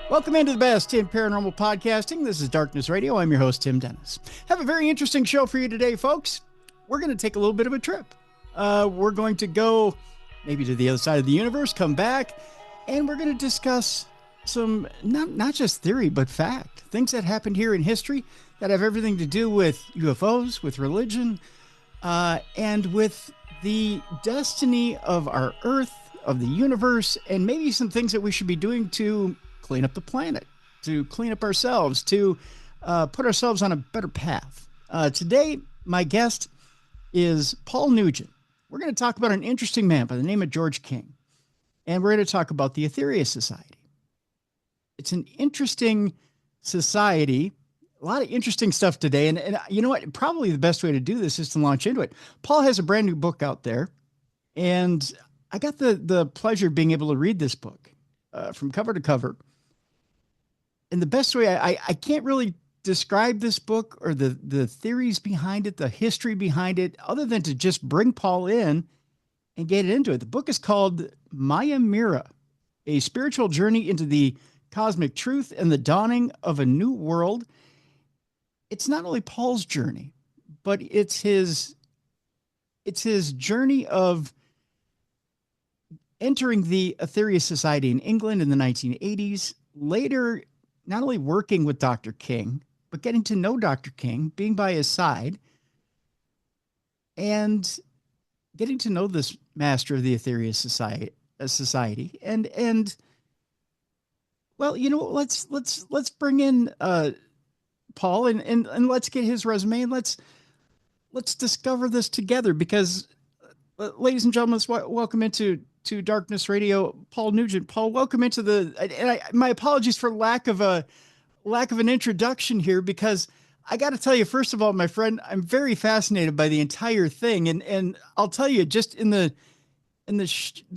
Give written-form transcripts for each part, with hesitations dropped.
Welcome into the best in paranormal podcasting. This is Darkness Radio. I'm your host, Tim Dennis. Have a very interesting show for you today, folks. We're going to take a little bit of a trip. We're going to go maybe to the other side of the universe, come back, and we're going to discuss some, not just theory, but fact. Things that happened here in history that have everything to do with UFOs, with religion, and with the destiny of our Earth, of the universe, and maybe some things that we should be doing to clean up the planet, to clean up ourselves, to put ourselves on a better path. Today, my guest is Paul Nugent. We're going to talk about an interesting man by the name of Drgeorgeking, and we're going to talk about the Aetherius Society. It's an interesting society, a lot of interesting stuff today, and you know what? Probably the best way to do this is to launch into it. Paul has a brand new book out there, and I got the pleasure of being able to read this book from cover to cover. And the best way, I can't really describe this book or the theories behind it, the history behind it, other than to just bring Paul in and get into it. The book is called Mire, A Spiritual Journey into the Cosmic Truth and the Dawning of a New World. It's not only Paul's journey, but it's his journey of entering the Aetherius Society in England in the 1980s, later not only working with Dr. King, but getting to know Dr. King, being by his side, and getting to know this master of the Aetherius Society. And well, you know, let's bring in Paul and let's get his resume, and let's discover this together, because ladies and gentlemen, welcome into Darkness Radio, Paul Nugent. Paul, welcome into my apologies for lack of an introduction here, because I got to tell you, first of all, my friend, I'm very fascinated by the entire thing. And I'll tell you, just in the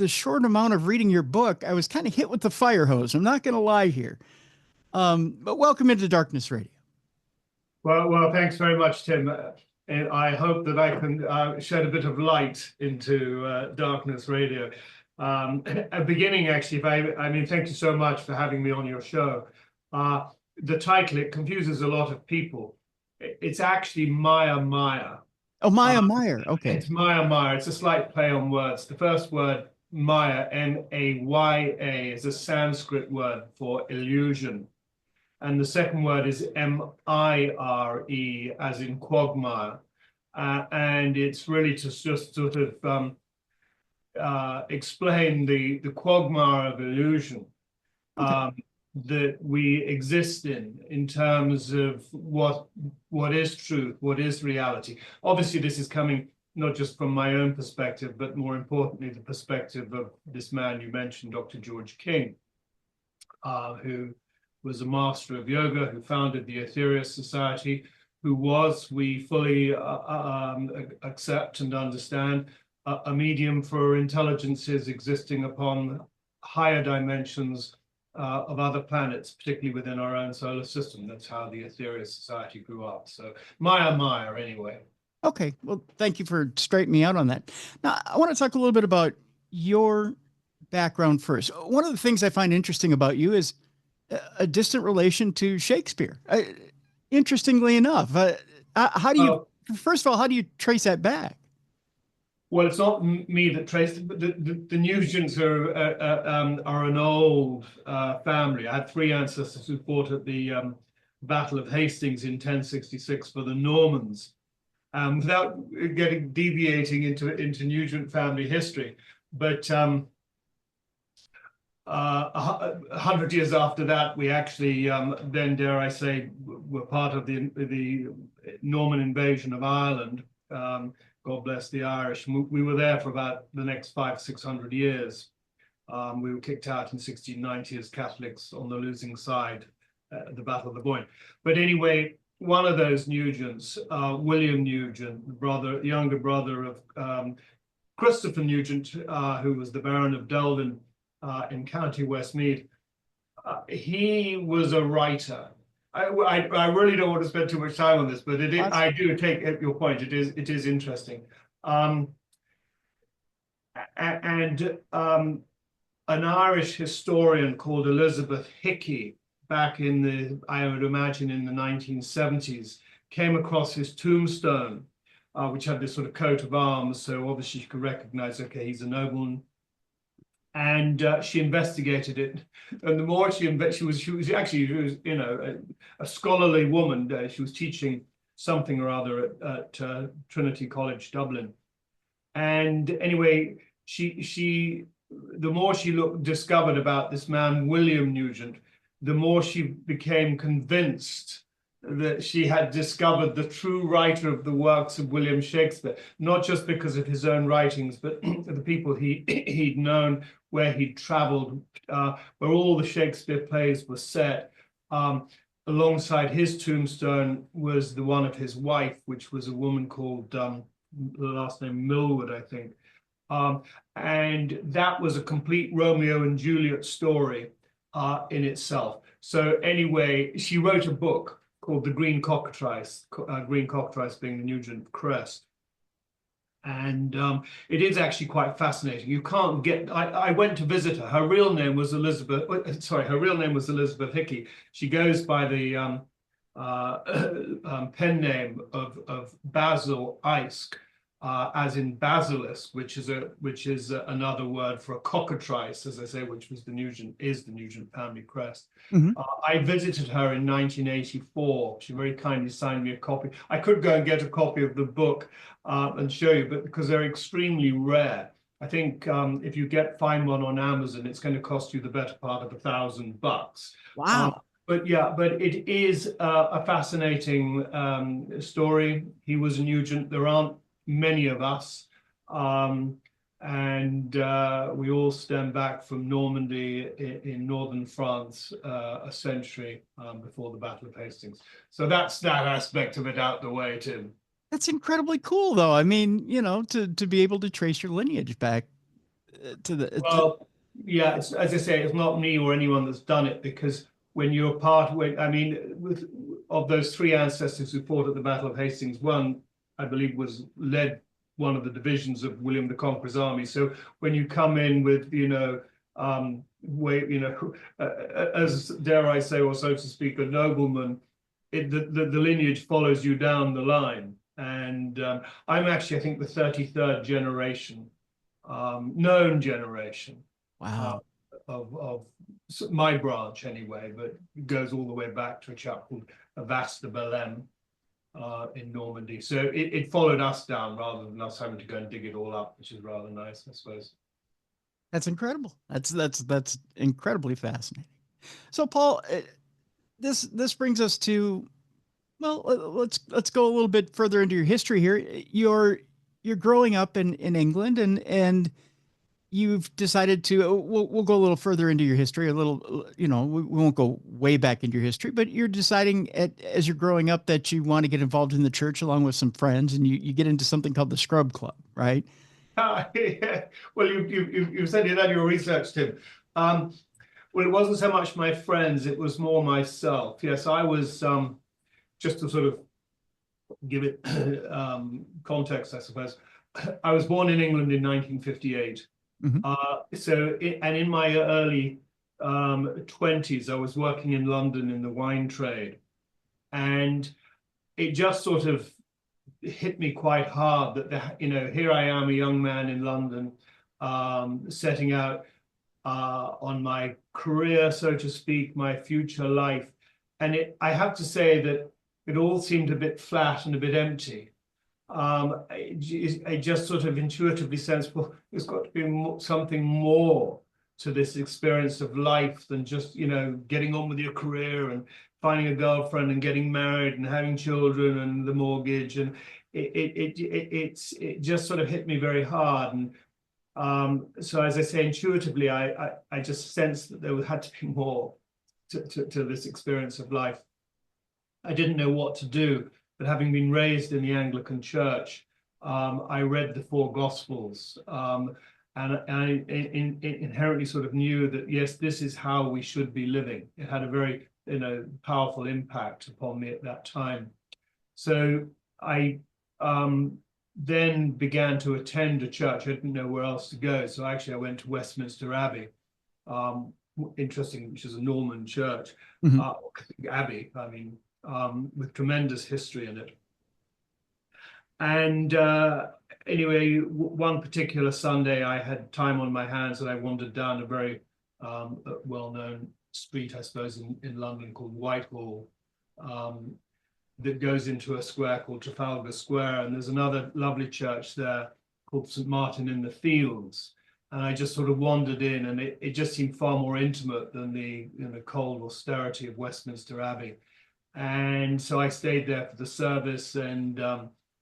short amount of reading your book, I was kind of hit with the fire hose. I'm not going to lie here. But welcome into Darkness Radio. Well, thanks very much, Tim. And I hope that I can shed a bit of light into Darkness Radio. Beginning, actually, thank you so much for having me on your show. The title, it confuses a lot of people. It's actually Mire. Oh, Mire. Okay. It's Mire. It's a slight play on words. The first word, Maya, M-A-Y-A, is a Sanskrit word for illusion. And the second word is M-I-R-E, as in quagmire. And it's really to just sort of explain the quagmire of illusion that we exist in terms of what is truth, what is reality. Obviously, this is coming not just from my own perspective, but more importantly, the perspective of this man you mentioned, Dr. Drgeorgeking, who was a master of yoga, who founded the Aetherius Society, who was, we fully accept and understand, a medium for intelligences existing upon higher dimensions of other planets, particularly within our own solar system. That's how the Aetherius Society grew up. So Mire, anyway. Okay, well, thank you for straightening me out on that. Now, I want to talk a little bit about your background first. One of the things I find interesting about you is a distant relation to Shakespeare. Interestingly enough, how do you, first of all, how do you trace that back? Well, it's not me that traced it, but the Nugents are an old family. I had three ancestors who fought at the Battle of Hastings in 1066 for the Normans. Without deviating into Nugent family history, but 100 years after that, we actually then, dare I say, were part of the Norman invasion of Ireland. God bless the Irish. We were there for about the next 500-600 years. We were kicked out in 1690 as Catholics on the losing side at the Battle of the Boyne. But anyway, one of those Nugents, William Nugent, the younger brother of Christopher Nugent, who was the Baron of Delvin in County Westmeath, he was a writer. I really don't want to spend too much time on this, but I do take your point. It is interesting. And an Irish historian called Elizabeth Hickey back in I would imagine in the 1970s, came across his tombstone, which had this sort of coat of arms. So obviously you could recognize, okay, he's a nobleman. And she investigated it, and the more she was actually, you know, a scholarly woman. She was teaching something or other at Trinity College Dublin, and anyway, the more she discovered about this man William Nugent, the more she became convinced that she had discovered the true writer of the works of William Shakespeare, not just because of his own writings, but the people he'd known, where he'd traveled, where all the Shakespeare plays were set. Alongside his tombstone was the one of his wife, which was a woman called, the last name Millwood, I think. And that was a complete Romeo and Juliet story in itself. So anyway, she wrote a book called The Green Cockatrice, green cockatrice being the Nugent crest. And it is actually quite fascinating. You can't get, I went to visit her. Her real name was Elizabeth Hickey. She goes by the pen name of Basil Eysk, as in basilisk, which is another word for a cockatrice, as I say, which was the Nugent family crest. Mm-hmm. I visited her in 1984. She very kindly signed me a copy. I could go and get a copy of the book and show you, but because they're extremely rare. I think if you find one on Amazon, it's going to cost you the better part of $1,000. Wow. But yeah, but it is a fascinating story. He was a Nugent. There aren't many of us, and we all stem back from Normandy in northern France a century before the Battle of Hastings. So that's that aspect of it out the way, Tim. That's incredibly cool, though. I mean, you know, to be able to trace your lineage back to the. Well, yeah, as I say, it's not me or anyone that's done it, because when you're of those three ancestors who fought at the Battle of Hastings, one, I believe, led one of the divisions of William the Conqueror's army. So when you come in with, as dare I say, or so to speak, a nobleman, the lineage follows you down the line. And I'm actually, I think, the 33rd generation, known generation. Wow. Of my branch anyway, but it goes all the way back to a chap called Avast de Belém in Normandy. So it followed us down rather than us having to go and dig it all up, which is rather nice, I suppose. That's incredible. That's incredibly fascinating. So, Paul, this brings us to, well, let's go a little bit further into your history here. You're growing up in England, and you've decided to, we'll go a little further into your history, a little, we won't go way back into your history, but you're deciding as you're growing up that you want to get involved in the church along with some friends, and you get into something called the Scrub Club, right? Yeah. Well, you said you did your research, Tim. Well, it wasn't so much my friends, it was more myself. Yes, I was, just to sort of give it context, I suppose, I was born in England in 1958. Mm-hmm. And in my early 20s, I was working in London in the wine trade, and it just sort of hit me quite hard that here I am, a young man in London, setting out on my career, so to speak, my future life, and I have to say that it all seemed a bit flat and a bit empty. I just sort of intuitively sensed, well, there's got to be something more to this experience of life than just, getting on with your career and finding a girlfriend and getting married and having children and the mortgage. And it just sort of hit me very hard. And so, as I say, intuitively, I just sensed that there had to be more to this experience of life. I didn't know what to do. But having been raised in the Anglican Church, I read the four Gospels, and I inherently sort of knew that, yes, this is how we should be living. It had a very, powerful impact upon me at that time. So I then began to attend a church. I didn't know where else to go. So actually I went to Westminster Abbey, interesting, which is a Norman church, Mhm. abbey, I mean, with tremendous history in it. And anyway, one particular Sunday, I had time on my hands and I wandered down a very well-known street, I suppose, in London called Whitehall, that goes into a square called Trafalgar Square. And there's another lovely church there called St. Martin in the Fields. And I just sort of wandered in, and it just seemed far more intimate than the cold austerity of Westminster Abbey. And so I stayed there for the service, and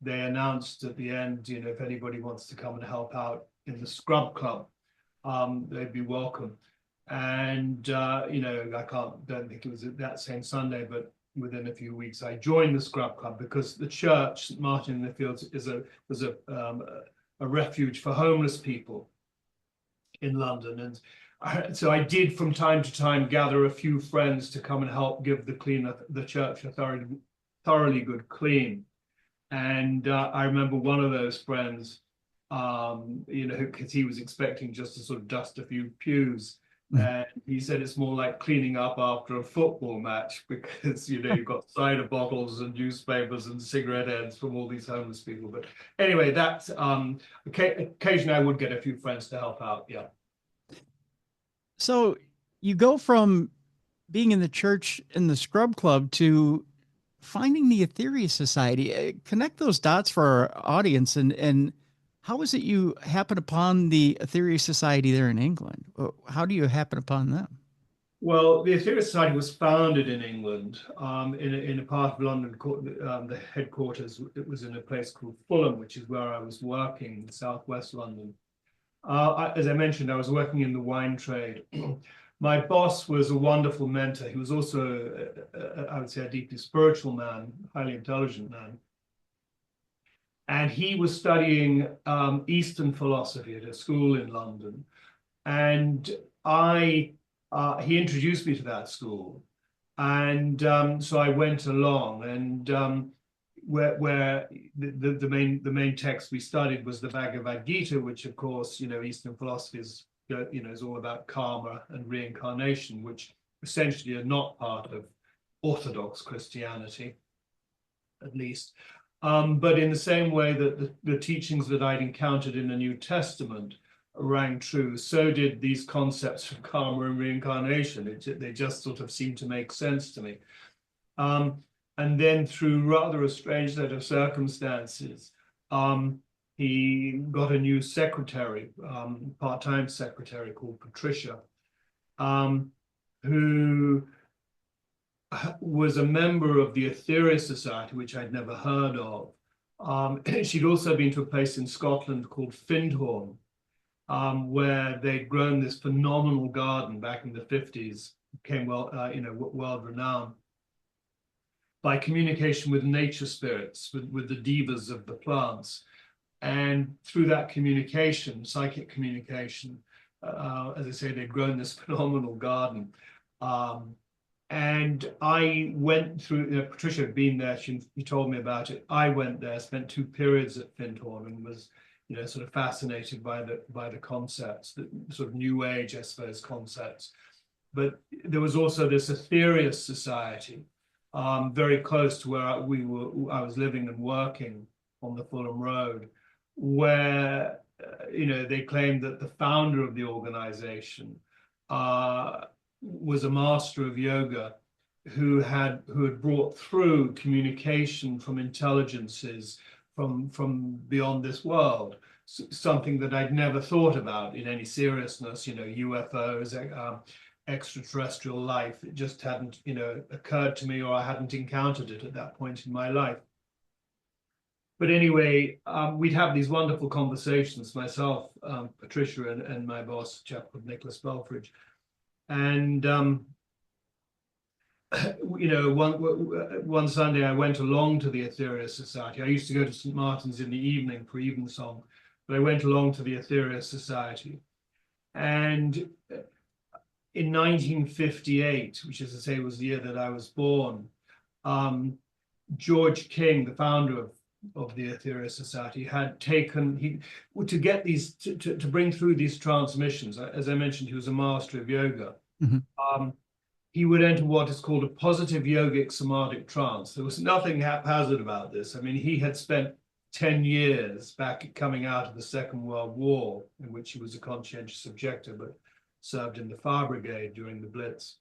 they announced at the end, if anybody wants to come and help out in the Scrub Club, they'd be welcome. And don't think it was that same Sunday, but within a few weeks, I joined the Scrub Club because the church, St. Martin in the Fields, was a refuge for homeless people in London. And so I did from time to time gather a few friends to come and help give the church a thoroughly good clean. And I remember one of those friends, because he was expecting just to sort of dust a few pews. And he said it's more like cleaning up after a football match because, you've got cider bottles and newspapers and cigarette ends from all these homeless people. But anyway, that's occasionally I would get a few friends to help out. Yeah. So you go from being in the church in the Scrub Club to finding the Aetherius Society. Connect those dots for our audience, and how is it you happen upon the Aetherius Society there in England? How do you happen upon them? Well, the Aetherius Society was founded in England, in a part of London, the headquarters. It was in a place called Fulham, which is where I was working in southwest London. As I mentioned, I was working in the wine trade. My boss was a wonderful mentor. He was also, I would say, a deeply spiritual man, highly intelligent man. And he was studying Eastern philosophy at a school in London. And he introduced me to that school. And so I went along, and where the main text we studied was the Bhagavad Gita, which of course, Eastern philosophy is all about karma and reincarnation, which essentially are not part of Orthodox Christianity, at least. But in the same way that the teachings that I'd encountered in the New Testament rang true, so did these concepts of karma and reincarnation. They just sort of seemed to make sense to me. And then through rather a strange set of circumstances, he got a new secretary, part-time secretary called Patricia, who was a member of the Aetherius Society, which I'd never heard of. She'd also been to a place in Scotland called Findhorn, where they'd grown this phenomenal garden back in the 50s, became world-renowned by communication with nature spirits, with the devas of the plants. And through that communication, psychic communication, as I say, they'd grown this phenomenal garden. And I went through, Patricia had been there, she told me about it. I went there, spent 2 periods at Findhorn, and was, sort of fascinated by the concepts, the sort of New Age, I suppose, concepts. But there was also this Aetherius Society, very close to where I was living and working on the Fulham Road, where they claimed that the founder of the organization was a master of yoga who had brought through communication from intelligences from beyond this world, something that I'd never thought about in any seriousness. UFOs, extraterrestrial life. It just hadn't occurred to me, or I hadn't encountered it at that point in my life. But anyway, we'd have these wonderful conversations, myself, Patricia, and my boss, a chap called Nicholas Belfridge. And one Sunday I went along to the Aetherius Society. I used to go to St. Martin's in the evening for evensong, but I went along to the Aetherius Society. And in 1958, which, as I say, was the year that I was born, Drgeorgeking, the founder of the Aetherius Society, had taken to bring through these transmissions. As I mentioned, he was a master of yoga. Mhm. He would enter what is called a positive yogic samadhic trance. There was nothing haphazard about this. I mean, he had spent 10 years back coming out of the Second World War, in which he was a conscientious objector, but served in the Fire Brigade during the Blitz.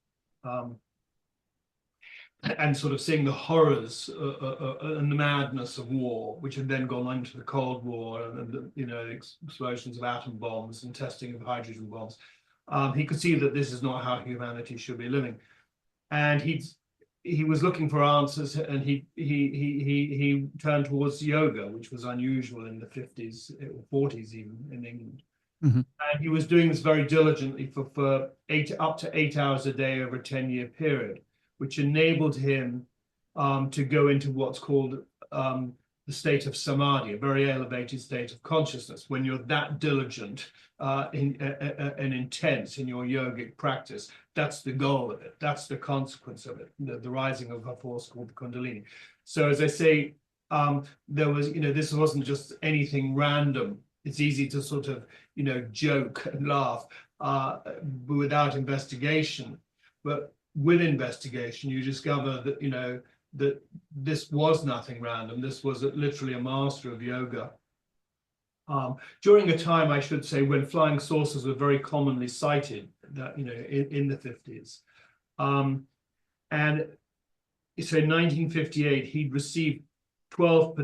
And sort of seeing the horrors and the madness of war, which had then gone into the Cold War and the explosions of atom bombs and testing of hydrogen bombs. He could see that this is not how humanity should be living, and he was looking for answers, and he turned towards yoga, which was unusual in the 50s or 40s even in England. Mm-hmm. And he was doing this very diligently for up to 8 hours a day over a 10-year period, which enabled him to go into what's called the state of samadhi, a very elevated state of consciousness. When you're that diligent and intense in your yogic practice, that's the goal of it. That's the consequence of it, the rising of a force called the Kundalini. So as I say, there was, this wasn't just anything random. It's easy to sort of, joke and laugh without investigation. But with investigation, you discover that, that this was nothing random. This was literally a master of yoga. During a time, I should say, when flying saucers were very commonly sighted, that in the 50s. And so in 1958, he'd received 12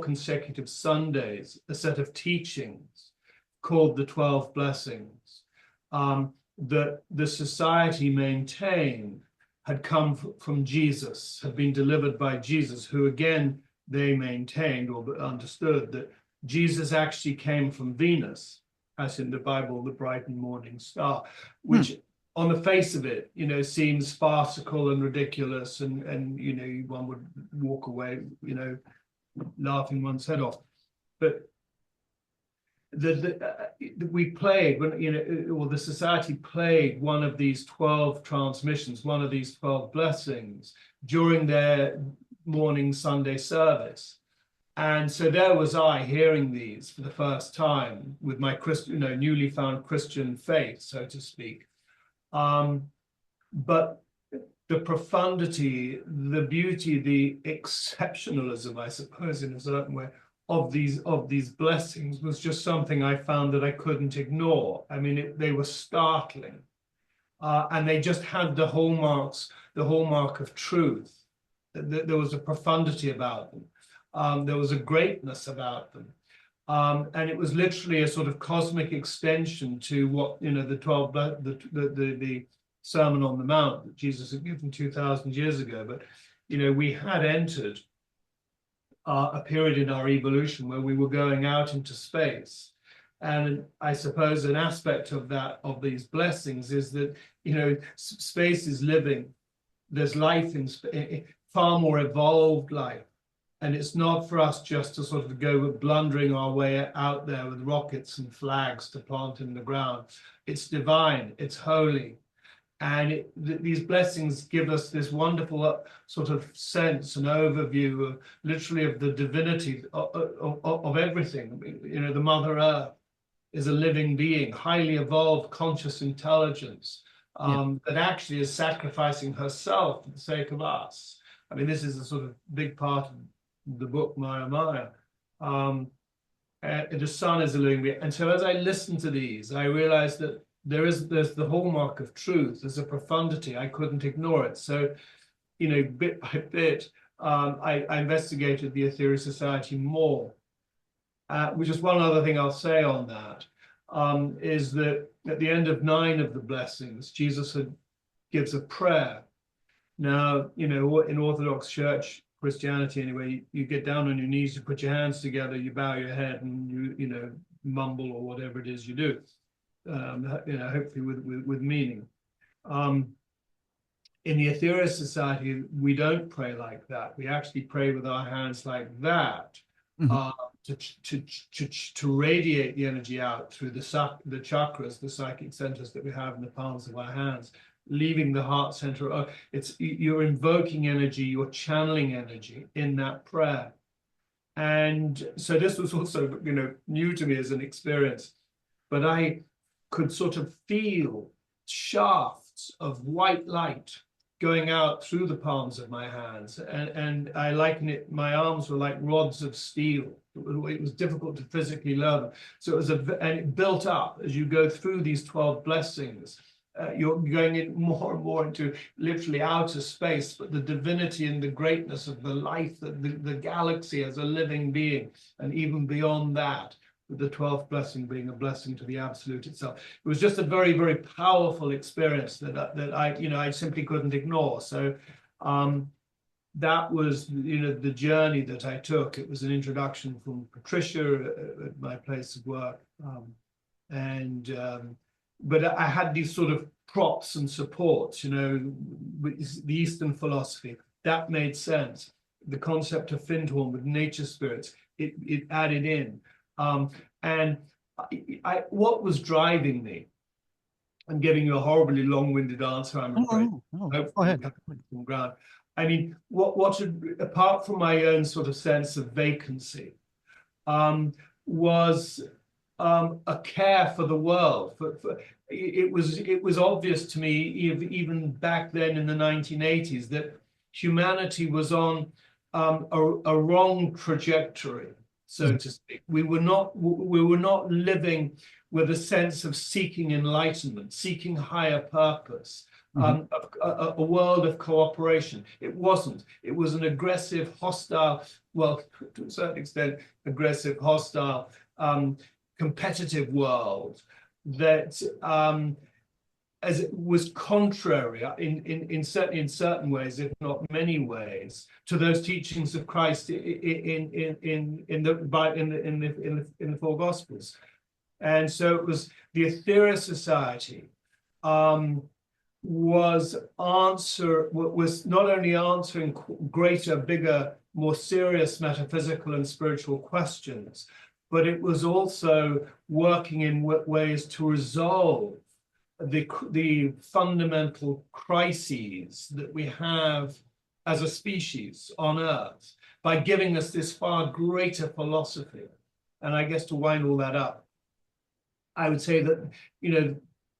consecutive Sundays, a set of teachings called the 12 Blessings, that the society maintained had come from Jesus, had been delivered by Jesus, who again, they maintained or understood that Jesus actually came from Venus, as in the Bible, the bright and morning star, which on the face of it, seems farcical and ridiculous, and one would walk away, laughing one's head off. But we played when or the society played one of these 12 transmissions, one of these 12 blessings during their morning Sunday service. And so there was I hearing these for the first time with my newly found Christian faith, so to speak. But the profundity, the beauty, the exceptionalism, I suppose, in a certain way, of these blessings was just something I found that I couldn't ignore. I mean, they were startling, and they just had the hallmark of truth. There was a profundity about them. There was a greatness about them. And it was literally a sort of cosmic extension to what, the Sermon on the Mount that Jesus had given 2,000 years ago. But, we had entered a period in our evolution where we were going out into space. And I suppose an aspect of these blessings is that, space is living. There's life in far more evolved life. And it's not for us just to sort of go blundering our way out there with rockets and flags to plant in the ground. It's divine, it's holy. And these blessings give us this wonderful sort of sense and overview of literally of the divinity of everything. The Mother Earth is a living being, highly evolved conscious intelligence that actually is sacrificing herself for the sake of us. I mean, this is a sort of big part of the book Mire. The sun is a living being. And so as I listened to these, I realized that there's the hallmark of truth. There's a profundity. I couldn't ignore it. So, bit by bit, I investigated the Aetherius Society more. Which is one other thing I'll say on that, is that at the end of 9 of the blessings, Jesus gives a prayer. Now, in Orthodox Church, Christianity anyway, you get down on your knees, you put your hands together, you bow your head, and you mumble or whatever it is you do. Hopefully with meaning. In the Aetherius Society, we don't pray like that. We actually pray with our hands like that, to radiate the energy out through the chakras, the psychic centers that we have in the palms of our hands, leaving the heart center. You're invoking energy, you're channeling energy in that prayer. And so this was also, new to me as an experience, but I could sort of feel shafts of white light going out through the palms of my hands. And I liken it, my arms were like rods of steel. It was difficult to physically learn. So it was and it built up as you go through these 12 blessings. You're going in more and more into literally outer space, but the divinity and the greatness of the life, the galaxy as a living being, and even beyond that, with the 12th blessing being a blessing to the absolute itself. It was just a very, very powerful experience that I simply couldn't ignore. So that was, the journey that I took. It was an introduction from Patricia at my place of work. But I had these sort of props and supports, with the Eastern philosophy. That made sense. The concept of Findhorn with nature spirits, it added in. And what was driving me, I'm giving you a horribly long-winded answer, I'm afraid. Go ahead. From ground. I mean, what apart from my own sort of sense of vacancy, was a care for the world. It was obvious to me even back then in the 1980s that humanity was on a wrong trajectory, so to speak. We were not living with a sense of seeking enlightenment, seeking higher purpose, a world of cooperation. It wasn't. It was an aggressive, hostile, well, to a certain extent, aggressive, hostile, competitive world that as it was contrary in certain ways, if not many ways, to those teachings of Christ in the four Gospels. And so it was the Aetherius Society was not only answering greater, bigger, more serious metaphysical and spiritual questions, but it was also working in ways to resolve the fundamental crises that we have as a species on Earth by giving us this far greater philosophy. And I guess to wind all that up, I would say that,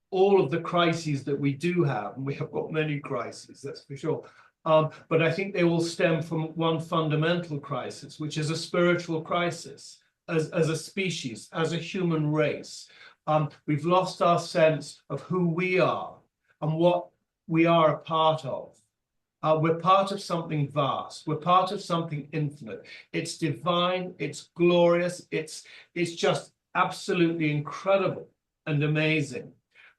all of the crises that we do have, and we have got many crises, that's for sure, but I think they all stem from one fundamental crisis, which is a spiritual crisis. As a species, as a human race, we've lost our sense of who we are and what we are a part of. We're part of something vast. We're part of something infinite. It's divine. It's glorious. It's just absolutely incredible and amazing.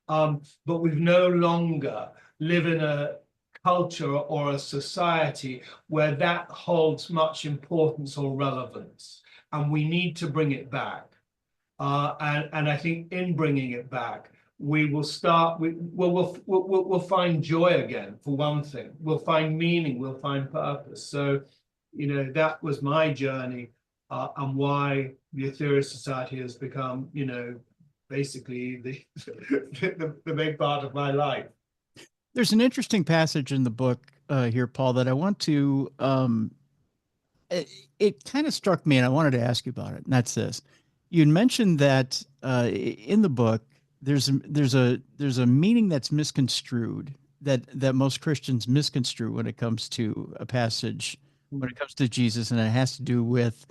But we've no longer live in a culture or a society where that holds much importance or relevance. And we need to bring it back. And I think in bringing it back, we will start. We'll find joy again, for one thing. We'll find meaning. We'll find purpose. So, that was my journey, and why the Aetherius Society has become, basically the big part of my life. There's an interesting passage in the book here, Paul, that I want to. It kind of struck me, and I wanted to ask you about it. And that's this: you mentioned that in the book, there's a meaning that's misconstrued, that most Christians misconstrue when it comes to a passage, when it comes to Jesus, and it has to do with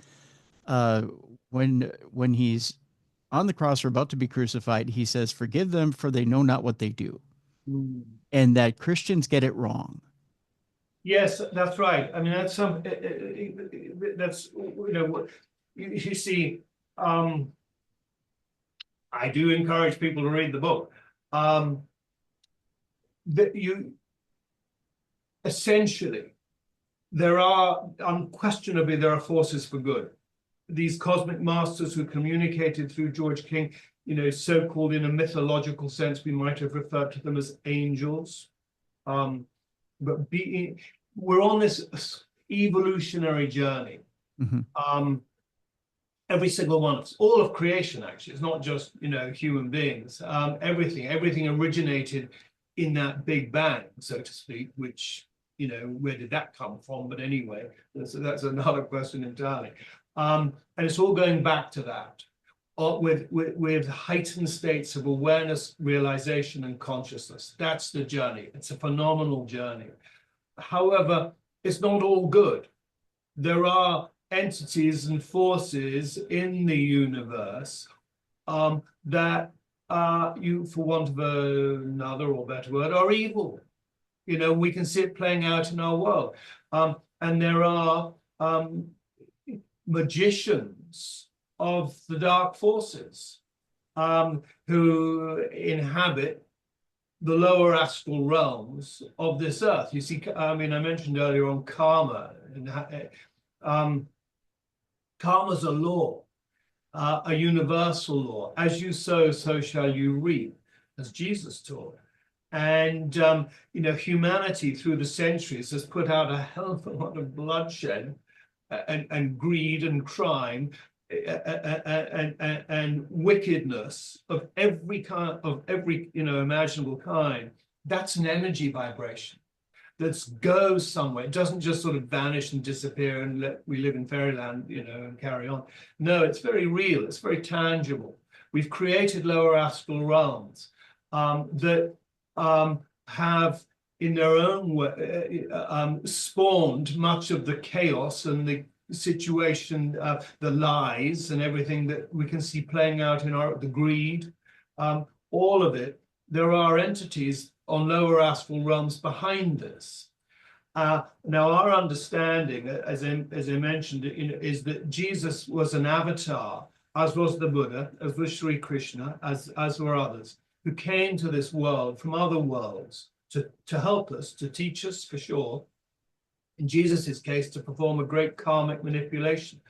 when he's on the cross or about to be crucified, he says, "Forgive them, for they know not what they do," and that Christians get it wrong. Yes, that's right. I mean, that's you see, I do encourage people to read the book. That you essentially, unquestionably, there are forces for good. These cosmic masters who communicated through Georgeking, so-called in a mythological sense, we might have referred to them as angels. But we're on this evolutionary journey. Every single one of us, all of creation, actually, it's not just human beings. Everything originated in that Big Bang, so to speak. Which where did that come from? But anyway, that's another question entirely. And it's all going back to that. with heightened states of awareness, realization, and consciousness. That's the journey. It's a phenomenal journey. However, it's not all good. There are entities and forces in the universe that you, for want of another or better word, are evil. You know, we can see it playing out in our world. And there are magicians of the dark forces who inhabit the lower astral realms of this earth. You see, I mean, I mentioned earlier on karma. Karma's a law, a universal law. As you sow, so shall you reap, as Jesus taught. And, you know, humanity through the centuries has put out a hell of a lot of bloodshed and greed and crime and wickedness of every kind, of every, you know, imaginable kind. That's an energy vibration that goes somewhere. It doesn't just sort of vanish and disappear and we live in fairyland, you know, and carry on. No, it's very real. It's very tangible. We've created lower astral realms that have in their own way spawned much of the chaos and the situation, the lies and everything that we can see playing out in the greed, all of it. There are entities on lower astral realms behind this. Now, our understanding, as I mentioned, is that Jesus was an avatar, as was the Buddha, as was Sri Krishna, as were others, who came to this world from other worlds to help us, to teach us for sure. In Jesus's case, to perform a great karmic manipulation,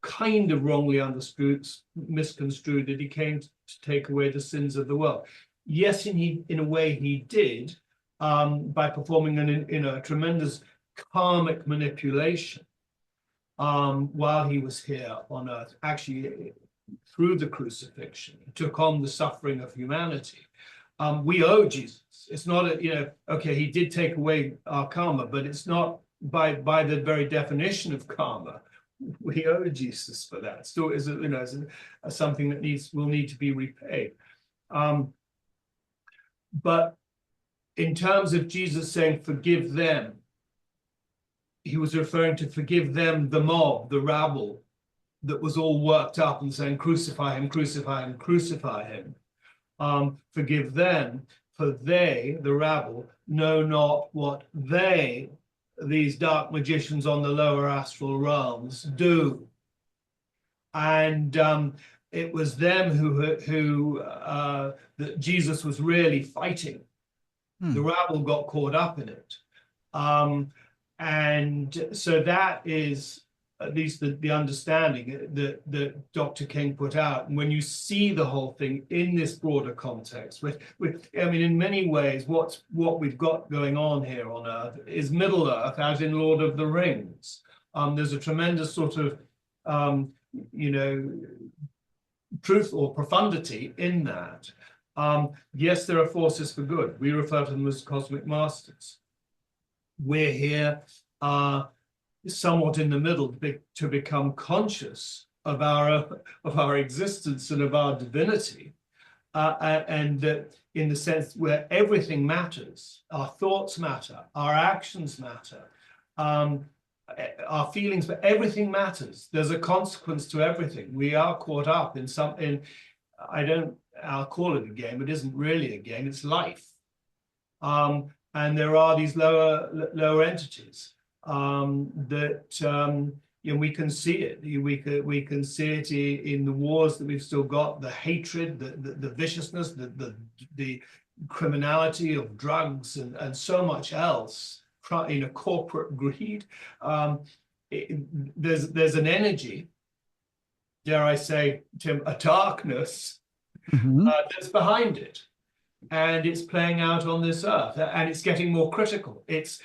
kind of wrongly understood, misconstrued, that he came to take away the sins of the world. Yes, in a way he did, by performing a tremendous karmic manipulation while he was here on earth. Actually, through the crucifixion, he took on the suffering of humanity. We owe Jesus. It's not okay, he did take away our karma, but it's not by the very definition of karma. We owe Jesus for that. Still, is something that will need to be repaid. But in terms of Jesus saying, forgive them, he was referring to forgive them, the mob, the rabble that was all worked up and saying, crucify him, crucify him, crucify him. Forgive them, for they, the rabble, know not what they, these dark magicians on the lower astral realms, do. And it was them who that Jesus was really fighting. The rabble got caught up in it. And so that is at least the understanding that Dr. King put out. And when you see the whole thing in this broader context, I mean, in many ways, what we've got going on here on Earth is Middle Earth, as in Lord of the Rings. There's a tremendous sort of, truth or profundity in that. Yes, there are forces for good. We refer to them as cosmic masters. We're here somewhat in the middle to become conscious of our existence and of our divinity, and that in the sense where everything matters, our thoughts matter, our actions matter, our feelings, but everything matters. There's a consequence to everything. We are caught up I'll call it a game. It isn't really a game. It's life. And there are these lower entities that we can see it. We can see it in the wars that we've still got, the hatred, the viciousness, the criminality of drugs and so much else. Corporate greed. There's an energy, dare I say, Tim, a darkness that's behind it, and it's playing out on this earth, and it's getting more critical. It's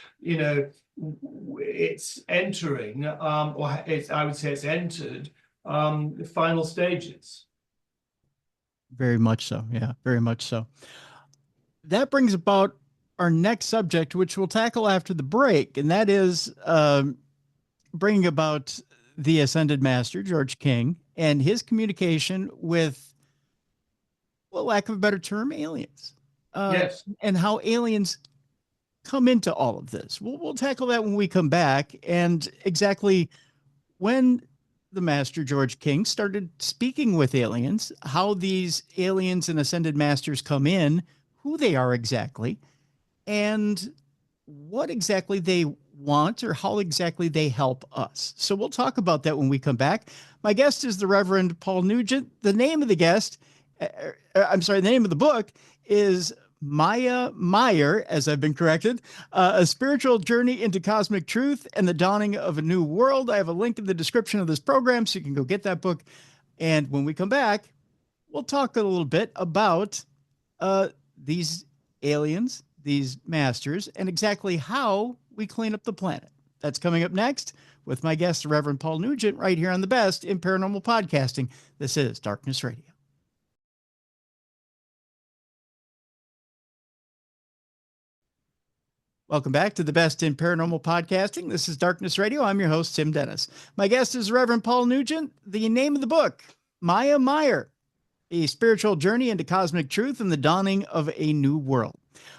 entering, I would say it's entered the final stages. Very much so. Yeah, very much so. That brings about our next subject, which we'll tackle after the break, and that is bringing about the Ascended Master, George King, and his communication with, well, lack of a better term, aliens. Yes. And how aliens come into all of this. We'll tackle that when we come back, and exactly when the Master George King started speaking with aliens, how these aliens and Ascended Masters come in, who they are exactly, and what exactly they want or how exactly they help us. So we'll talk about that when we come back. My guest is the Reverend Paul Nugent. The name of the the name of the book is Mire, as I've been corrected, A Spiritual Journey into Cosmic Truth and the Dawning of a New World. I have a link in the description of this program, so you can go get that book. And when we come back, we'll talk a little bit about these aliens, these masters, and exactly how we clean up the planet. That's coming up next with my guest, the Reverend Paul Nugent, right here on the best in paranormal podcasting. This is Darkness Radio. Welcome back to the best in paranormal podcasting. This is Darkness Radio. I'm your host, Tim Dennis. My guest is Reverend Paul Nugent. The name of the book, Mire, A Spiritual Journey into Cosmic Truth and the Dawning of a New World.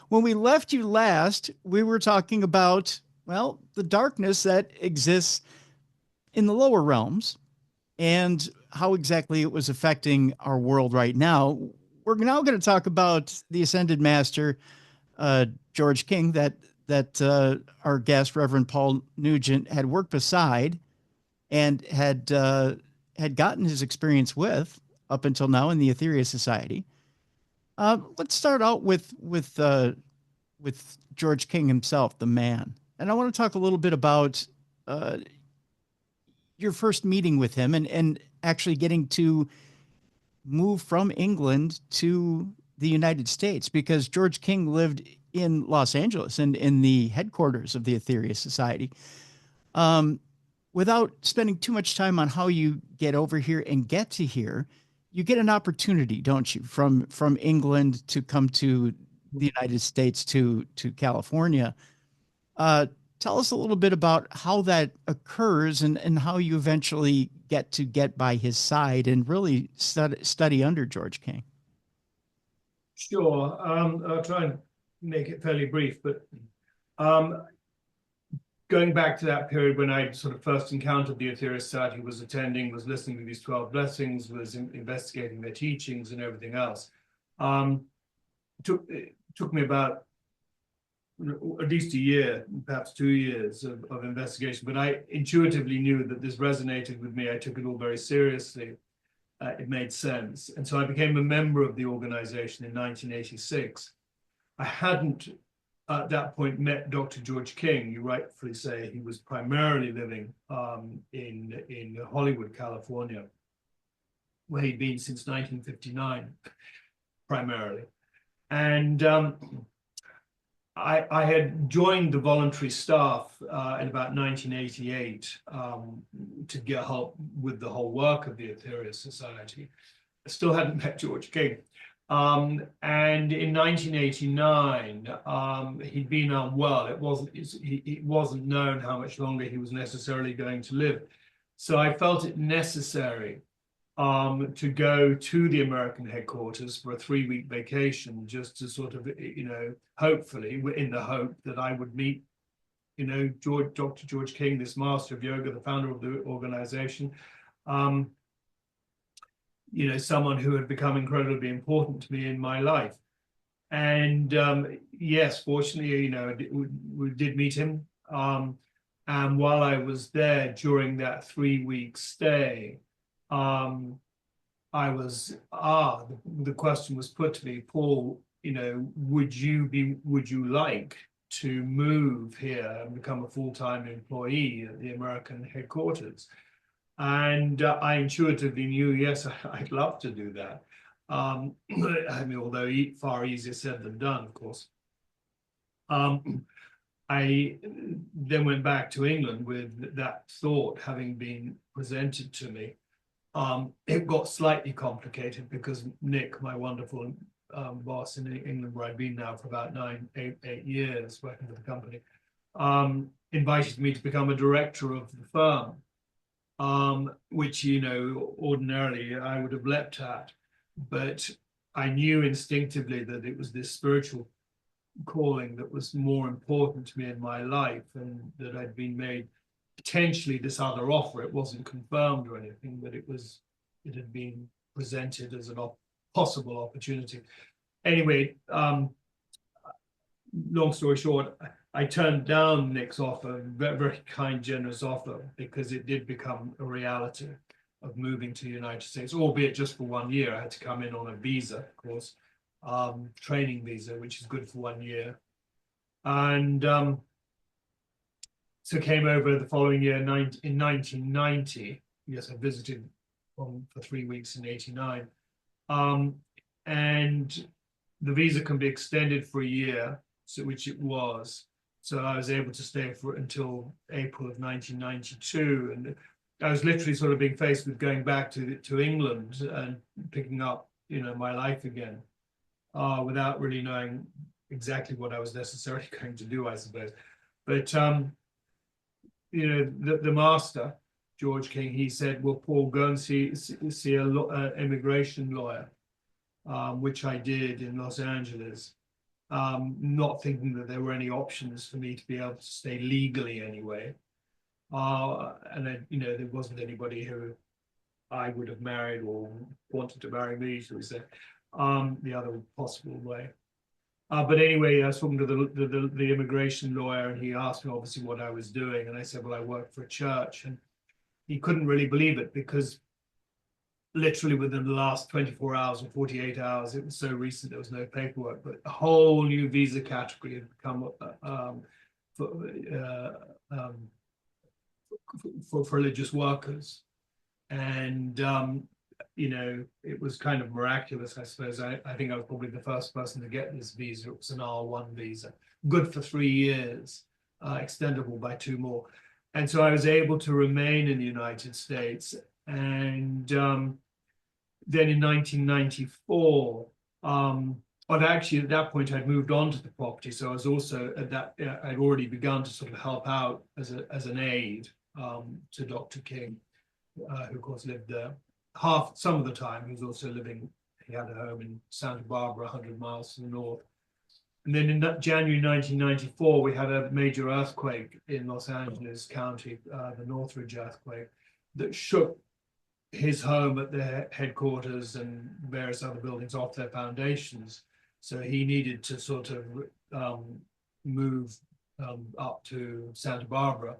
When we left you last, we were talking about, well, the darkness that exists in the lower realms and how exactly it was affecting our world right now. We're now going to talk about the Ascended Master, George King, that our guest, Reverend Paul Nugent, had worked beside and had gotten his experience with up until now in the Aetherius Society. Let's start out with George King himself, the man. And I want to talk a little bit about your first meeting with him and actually getting to move from England to the United States, because George King lived in Los Angeles and in the headquarters of the Aetherius Society. Without spending too much time on how you get over here and get to here, you get an opportunity, don't you, from England to come to the United States to California. Tell us a little bit about how that occurs and how you eventually get by his side and really study under George King. Sure. I'll try and make it fairly brief, but going back to that period when I sort of first encountered the Aetherius Society, was listening to these 12 blessings, was investigating their teachings and everything else. It took me about at least a year, perhaps 2 years of investigation, but I intuitively knew that this resonated with me. I took it all very seriously. It made sense. And so I became a member of the organization in 1986. I hadn't at that point met Dr. George King. You rightfully say he was primarily living in Hollywood, California, where he'd been since 1959, primarily. And I had joined the voluntary staff in about 1988 to get help with the whole work of the Aetherius Society. I still hadn't met George King. And in 1989, he'd been unwell. It wasn't known how much longer he was necessarily going to live. So I felt it necessary to go to the American headquarters for a 3-week vacation, just to sort of, hopefully, in the hope that I would meet, Dr. George King, this master of yoga, the founder of the organization, someone who had become incredibly important to me in my life. And yes, fortunately, we did meet him. And while I was there during that 3-week stay, the question was put to me, Paul, would you like to move here and become a full-time employee at the American headquarters? And I intuitively knew, yes, I'd love to do that. Although far easier said than done, of course. I then went back to England with that thought having been presented to me. It got slightly complicated because Nick, my wonderful boss in England, where I've been now for about 8 years working for the company, invited me to become a director of the firm. which, ordinarily I would have leapt at. But I knew instinctively that it was this spiritual calling that was more important to me in my life, and that I'd been made potentially this other offer. It wasn't confirmed or anything, but it had been presented as a possible opportunity. Anyway, long story short, I turned down Nick's offer, very, very kind, generous offer, because it did become a reality of moving to the United States, albeit just for 1 year. I had to come in on a visa, of course, training visa, which is good for 1 year. And so came over the following year in 1990. Yes, I visited for 3 weeks in 89. And the visa can be extended for a year, which it was. So I was able to stay until April of 1992. And I was literally sort of being faced with going back to England and picking up, my life again, without really knowing exactly what I was necessarily going to do, I suppose. But, the master, Georgeking, he said, well, Paul, go and see an immigration lawyer, which I did in Los Angeles. Not thinking that there were any options for me to be able to stay legally anyway. And then, there wasn't anybody who I would have married or wanted to marry me, shall we say, the other possible way. But anyway, I was talking to the immigration lawyer, and he asked me obviously what I was doing. And I said, well, I work for a church. And he couldn't really believe it, because literally within the last 24 hours or 48 hours, it was so recent, there was no paperwork, but a whole new visa category had become for religious workers. And, it was kind of miraculous, I suppose. I think I was probably the first person to get this visa. It was an R1 visa, good for 3 years, extendable by 2 more. And so I was able to remain in the United States. And then in 1994, but actually at that point I'd moved on to the property. So I was also I'd already begun to sort of help out as an aide to Dr. King, who of course lived there some of the time. He was also he had a home in Santa Barbara, 100 miles to the north. And then in January 1994, we had a major earthquake in Los Angeles County, the Northridge earthquake, that shook his home at their headquarters and various other buildings off their foundations. So he needed to sort of move up to Santa Barbara.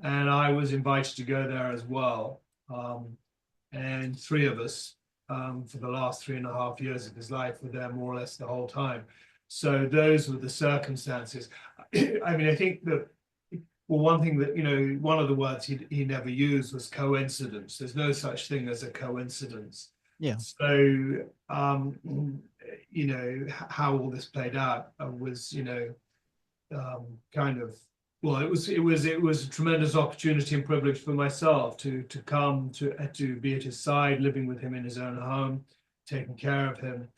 And I was invited to go there as well. And 3 of us, for the last 3.5 years of his life, were there more or less the whole time. So those were the circumstances. I mean, I think that, well, one thing that, one of the words he never used was coincidence. There's no such thing as a coincidence. Yeah. So, how all this played out was, kind of, well, it was a tremendous opportunity and privilege for myself to come to be at his side, living with him in his own home, taking care of him,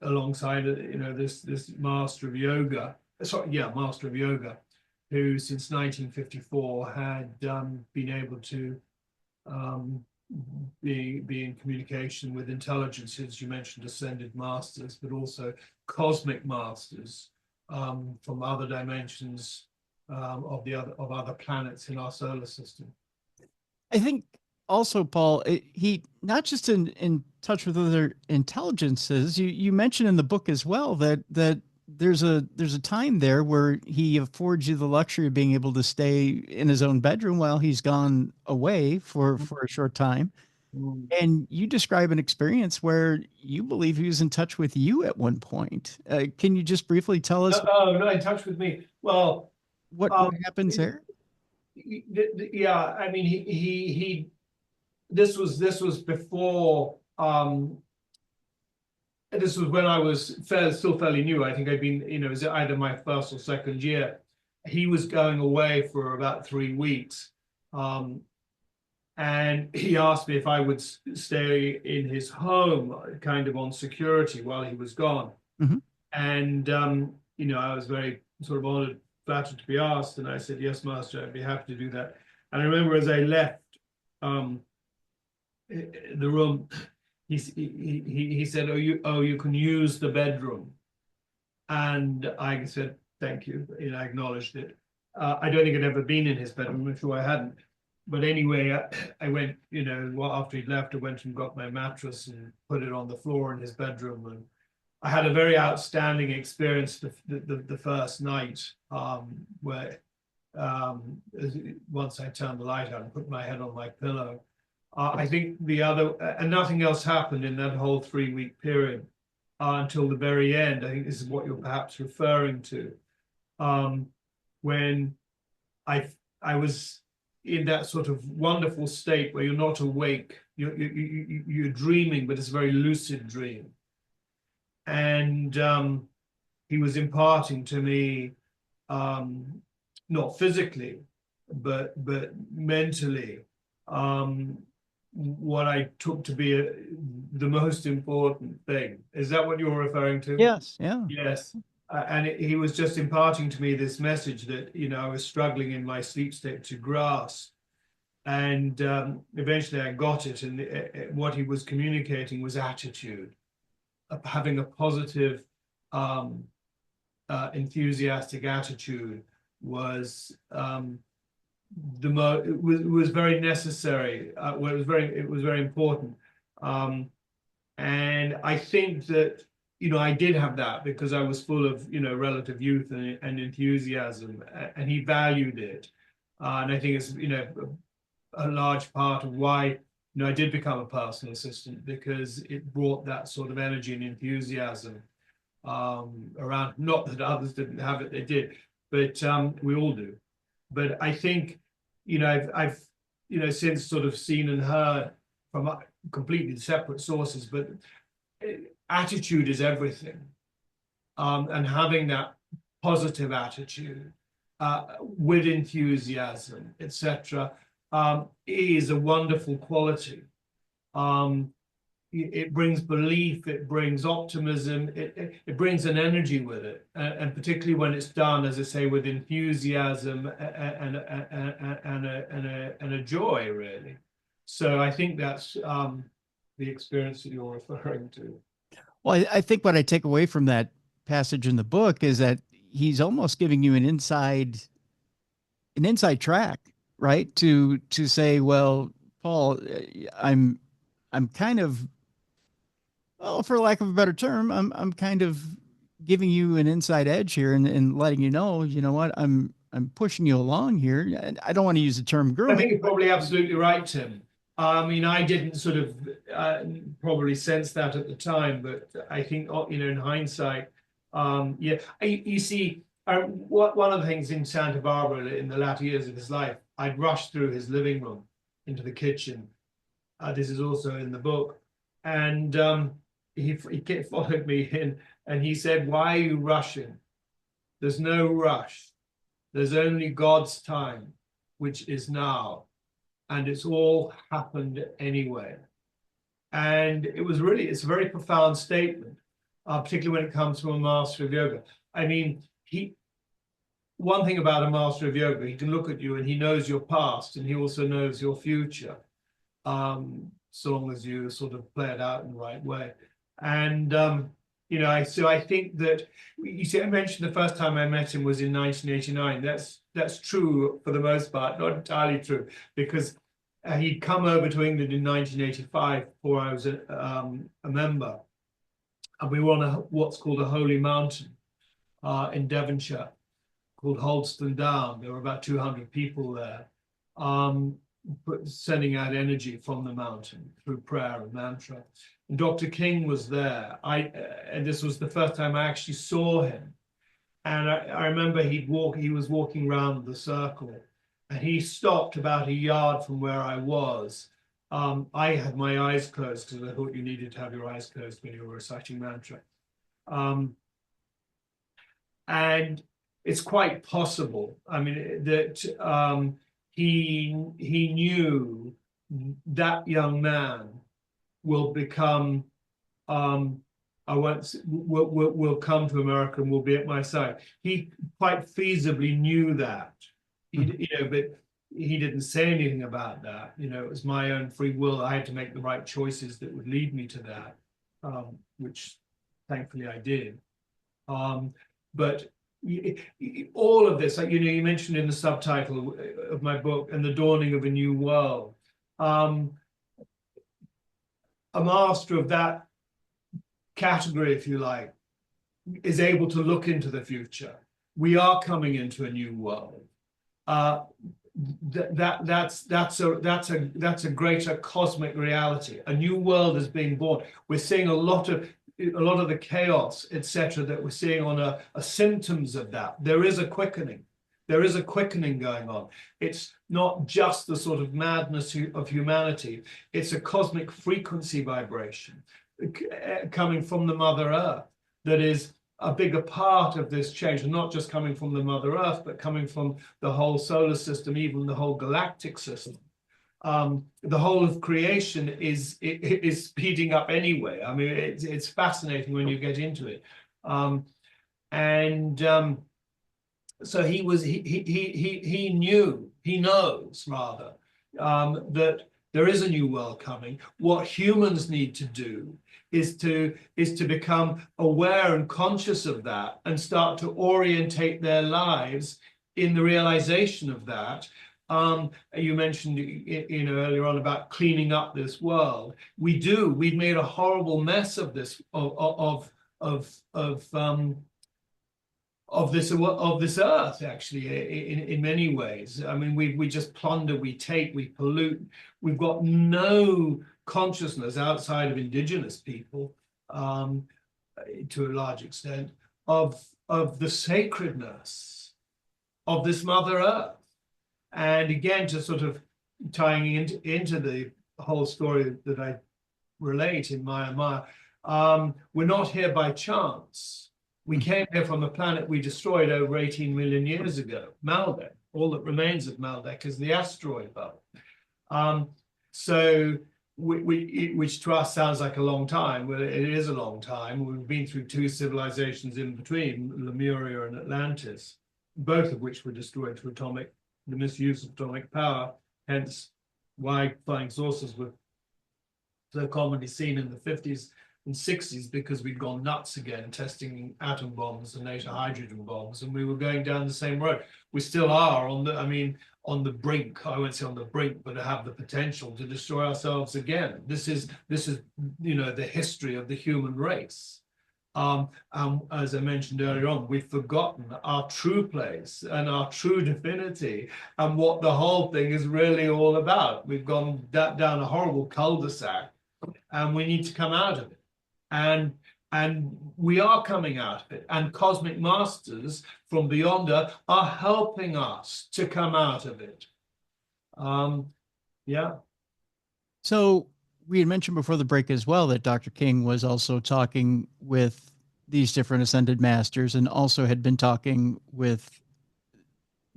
alongside, this master of yoga. Master of yoga, who since 1954 had been able to be in communication with intelligences. You mentioned ascended masters, but also cosmic masters from other dimensions of other planets in our solar system. I think also, Paul, he not just in touch with other intelligences. You mentioned in the book as well that there's a time there where he affords you the luxury of being able to stay in his own bedroom while he's gone away for a short time. And you describe an experience where you believe he was in touch with you at one point. Can you just briefly tell us? No, in touch with me. Well, what happens there? Yeah, I mean, he this was before. This was when I was still fairly new. I think I'd been, it was either my first or second year. He was going away for about 3 weeks. And he asked me if I would stay in his home, kind of on security while he was gone. Mm-hmm. And, I was very sort of honored, flattered to be asked. And I said, yes, Master, I'd be happy to do that. And I remember as I left the room. He said, you can use the bedroom. And I said, thank you. I acknowledged it. I don't think I'd ever been in his bedroom. I'm sure I hadn't. But anyway, I went, after he'd left, I went and got my mattress and put it on the floor in his bedroom. And I had a very outstanding experience the first night, where once I turned the light on and put my head on my pillow. I think and nothing else happened in that whole 3-week period until the very end. I think this is what you're perhaps referring to, when I was in that sort of wonderful state where you're not awake, you're dreaming, but it's a very lucid dream. And he was imparting to me, not physically, but mentally, what I took to be the most important thing. Is that what you're referring to? Yes. Yeah. Yes. And he was just imparting to me this message that, I was struggling in my sleep state to grasp. And eventually I got it. And what he was communicating was attitude, having a positive, enthusiastic attitude was it was very necessary. It was very important. And I think that, I did have that because I was full of, relative youth and enthusiasm, and he valued it. And I think it's, a large part of why, I did become a personal assistant, because it brought that sort of energy and enthusiasm around. Not that others didn't have it, they did, but we all do. But I think, I've since sort of seen and heard from completely separate sources, but attitude is everything. And having that positive attitude with enthusiasm, etc., is a wonderful quality. It brings belief, it brings optimism, it brings an energy with it, and particularly when it's done, as I say, with enthusiasm and a joy, really. So I think that's the experience that you're referring to. Well, I think what I take away from that passage in the book is that he's almost giving you an inside track, right? To say, well, Paul, I'm kind of, well, for lack of a better term, I'm kind of giving you an inside edge here and letting you know what, I'm pushing you along here. And I don't want to use the term grooming. I think you're probably absolutely right, Tim. I mean, I didn't sort of probably sense that at the time, but I think, in hindsight, yeah. You see, one of the things in Santa Barbara in the latter years of his life, I'd rush through his living room into the kitchen. This is also in the book. And he followed me in, and he said, "Why are you rushing? There's no rush. There's only God's time, which is now. And it's all happened anyway." And it's a very profound statement, particularly when it comes from a master of yoga. I mean, one thing about a master of yoga, he can look at you and he knows your past, and he also knows your future, so long as you sort of play it out in the right way. And so I think that, you see, I mentioned the first time I met him was in 1989. That's true for the most part, not entirely true, because he'd come over to England in 1985 before I was a member, and we were on what's called a holy mountain in Devonshire called Holdstone Down. There were about 200 people there, sending out energy from the mountain through prayer and mantra. And Dr. King was there. And this was the first time I actually saw him. And I remember he was walking around the circle, and he stopped about a yard from where I was. I had my eyes closed because I thought you needed to have your eyes closed when you were reciting mantra. And it's quite possible, I mean, that he knew that young man will become, will come to America and will be at my side. He quite feasibly knew that, but he didn't say anything about that. You know, it was my own free will. I had to make the right choices that would lead me to that, which thankfully I did. But all of this, like, you know, you mentioned in the subtitle of my book, "And the Dawning of a New World." A master of that category, if you like, is able to look into the future. We are coming into a new world. That's a greater cosmic reality. A new world is being born. We're seeing a lot of the chaos, etc., that we're seeing on a symptoms of that. There is a quickening. There is a quickening going on. It's not just the sort of madness of humanity. It's a cosmic frequency vibration coming from the Mother Earth that is a bigger part of this change, and not just coming from the Mother Earth, but coming from the whole solar system, even the whole galactic system. The whole of creation is speeding up anyway. I mean, it's fascinating when you get into it. So he knows rather, that there is a new world coming. What humans need to do is to become aware and conscious of that, and start to orientate their lives in the realization of that. You mentioned, you know, earlier on about cleaning up this world. We've made a horrible mess of this, of this earth, actually, in many ways. I mean, we just plunder, we take, we pollute. We've got no consciousness outside of indigenous people, to a large extent, of the sacredness of this Mother Earth. And again, just sort of tying into the whole story that I relate in Mire, we're not here by chance. We came here from a planet we destroyed over 18 million years ago, Maldek. All that remains of Maldek is the asteroid belt. So, which to us sounds like a long time. Well, it is a long time. We've been through two civilizations in between, Lemuria and Atlantis, both of which were destroyed through the misuse of atomic power, hence why flying saucers were so commonly seen in the 50s and 60s, because we'd gone nuts again, testing atom bombs and later hydrogen bombs, and we were going down the same road. We still are on the brink. I won't say on the brink, but have the potential to destroy ourselves again. This is you know, the history of the human race. As I mentioned earlier on, we've forgotten our true place and our true divinity, and what the whole thing is really all about. We've gone down a horrible cul-de-sac, and we need to come out of it. And we are coming out of it. And cosmic masters from beyond are helping us to come out of it. Yeah. So we had mentioned before the break as well that Dr. King was also talking with these different ascended masters, and also had been talking with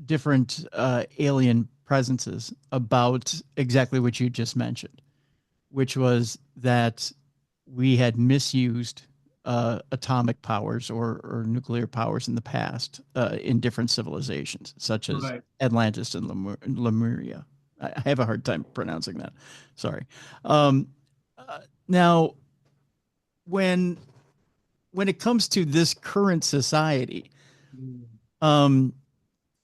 different alien presences about exactly what you just mentioned, which was that we had misused atomic powers or nuclear powers in the past in different civilizations, such as Atlantis and Lemuria. I have a hard time pronouncing that. Sorry. Now, when it comes to this current society, and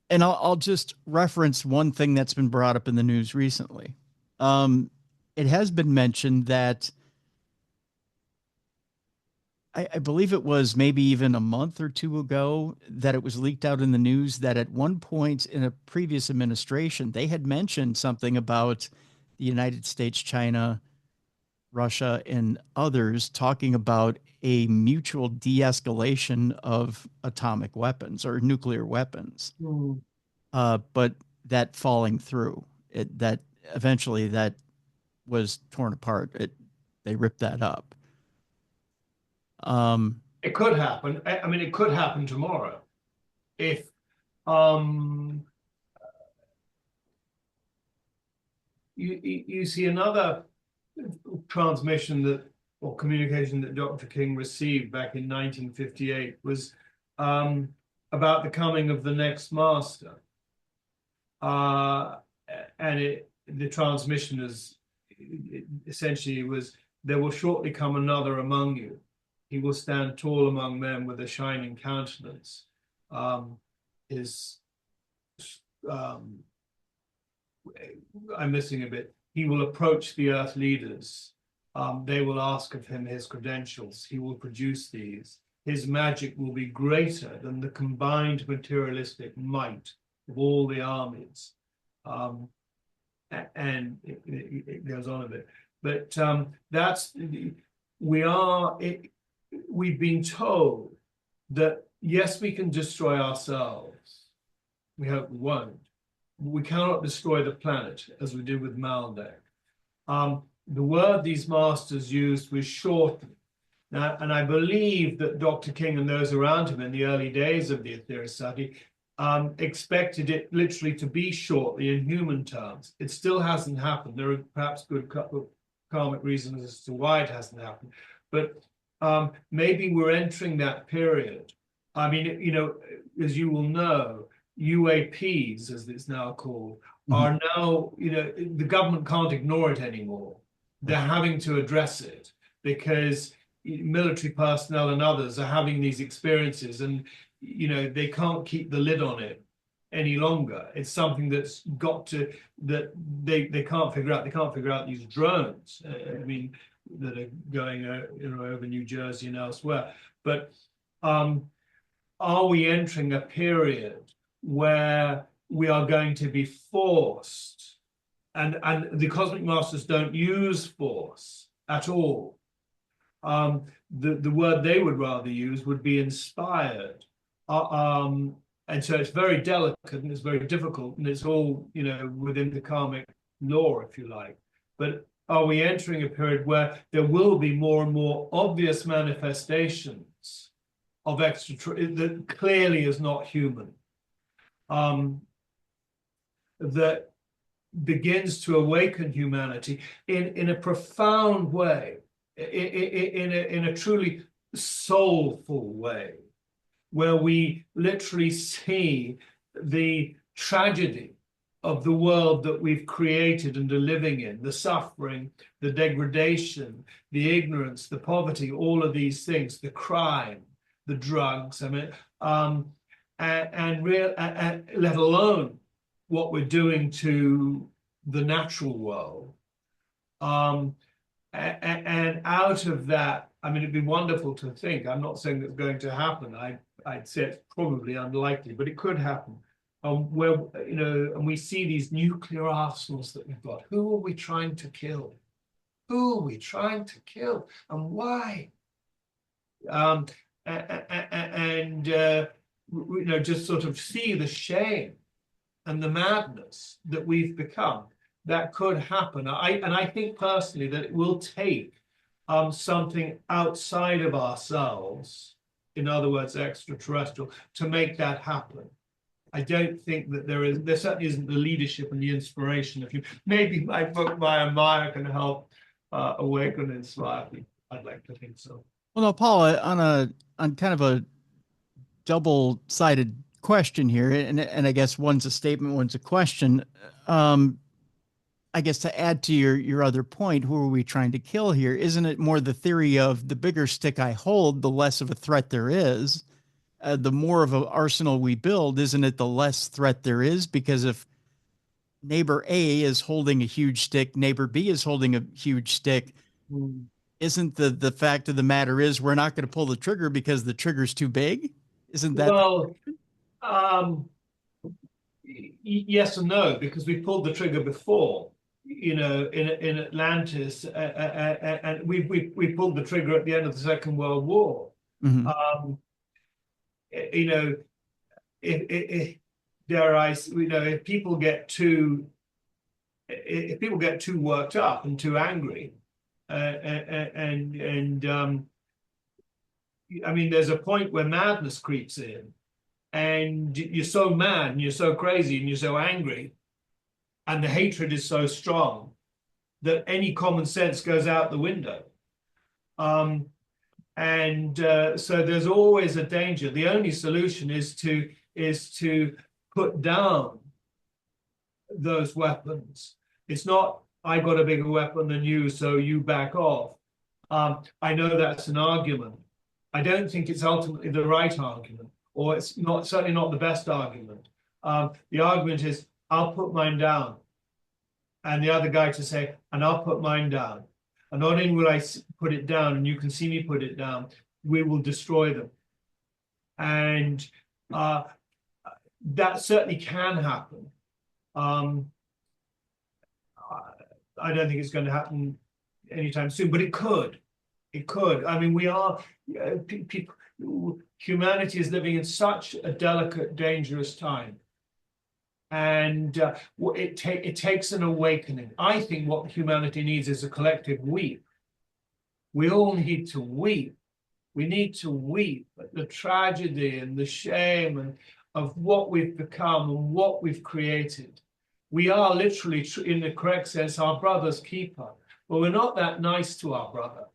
I'll just reference one thing that's been brought up in the news recently. It has been mentioned that I believe it was maybe even a month or two ago that it was leaked out in the news that at one point in a previous administration, they had mentioned something about the United States, China, Russia, and others talking about a mutual de-escalation of atomic weapons or nuclear weapons. But that falling through, that eventually that was torn apart. They ripped that up. It could happen. I mean, it could happen tomorrow. If you see another transmission or communication that Dr. King received back in 1958 was about the coming of the next master. and the transmission is essentially was, there will shortly come another among you. He will stand tall among men with a shining countenance. I'm missing a bit. He will approach the earth leaders. They will ask of him his credentials. He will produce these. His magic will be greater than the combined materialistic might of all the armies. And it goes on a bit. But we've been told that, yes, we can destroy ourselves. We hope we won't. We cannot destroy the planet as we did with Maldek. The word these masters used was shorten. Now, and I believe that Dr. King and those around him in the early days of the Aetherius Society expected it literally to be shortly in human terms. It still hasn't happened. There are perhaps good karmic reasons as to why it hasn't happened. But maybe we're entering that period. I mean, you know, as you will know, UAPs, as it's now called, are now, you know, the government can't ignore it anymore. They're having to address it because military personnel and others are having these experiences, and, you know, they can't keep the lid on it any longer. It's something that's got to, that they can't figure out. They can't figure out these drones, I mean, that are going you know, over New Jersey and elsewhere. But are we entering a period where we are going to be forced, and the cosmic masters don't use force at all. The word they would rather use would be inspired. And so it's very delicate and it's very difficult, and it's all, you know, within the karmic law, if you like. But are we entering a period where there will be more and more obvious manifestations of that clearly is not human, that begins to awaken humanity in a profound way, in a truly soulful way, where we literally see the tragedy of the world that we've created and are living in, the suffering, the degradation, the ignorance, the poverty, all of these things, the crime, the drugs, I mean, and let alone what we're doing to the natural world. And out of that, I mean, it'd be wonderful to think, I'm not saying that's going to happen, I'd say it's probably unlikely, but it could happen, where, you know, and we see these nuclear arsenals that we've got. Who are we trying to kill? Who are we trying to kill, and why? You know, just sort of see the shame and the madness that we've become. That could happen. And I think personally that it will take something outside of ourselves, in other words, extraterrestrial, to make that happen. I don't think that there certainly isn't the leadership and the inspiration. If you, maybe my book, Mire, can help awaken and inspire people. I'd like to think so. Well, no, Paul, on kind of a double-sided question here, and I guess one's a statement, one's a question. I guess to add to your other point, who are we trying to kill here? Isn't it more the theory of the bigger stick I hold, the less of a threat there is? The more of an arsenal we build, isn't it the less threat there is? Because if neighbor A is holding a huge stick, neighbor B is holding a huge stick, isn't the fact of the matter is we're not going to pull the trigger because the trigger's too big? Isn't that? Well, yes and no, because we pulled the trigger before, you know, in Atlantis, and we pulled the trigger at the end of the Second World War. You know, if people get too worked up and too angry, I mean, there's a point where madness creeps in, and you're so mad and you're so crazy and you're so angry, and the hatred is so strong that any common sense goes out the window. So there's always a danger. The only solution is to put down those weapons. It's not, I got a bigger weapon than you, so you back off. I know that's an argument. I don't think it's ultimately the right argument, or it's not, certainly not the best argument. The argument is, I'll put mine down. And the other guy to say, and I'll put mine down. And not only will I put it down, and you can see me put it down, we will destroy them. And that certainly can happen. I don't think it's going to happen anytime soon, but it could. It could. I mean, we are, people, humanity is living in such a delicate, dangerous time. And it takes an awakening. I think what humanity needs is a collective weep. We all need to weep. We need to weep at the tragedy and the shame and of what we've become and what we've created. We are literally, in the correct sense, our brother's keeper. But we're not that nice to our brother,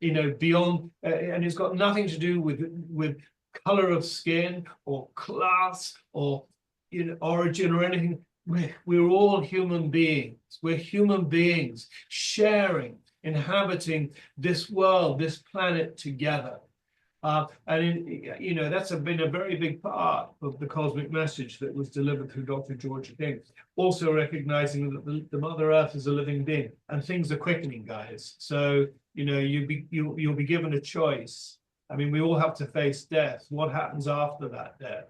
you know, beyond, and it's got nothing to do with color of skin or class or, you know, origin or anything. We're all human beings. We're human beings sharing, inhabiting this world, this planet together. You know, that's been a very big part of the cosmic message that was delivered through Dr. Georgeking. Also recognizing that the Mother Earth is a living being, and things are quickening, guys. So, you know, you'll be given a choice. I mean, we all have to face death. What happens after that death?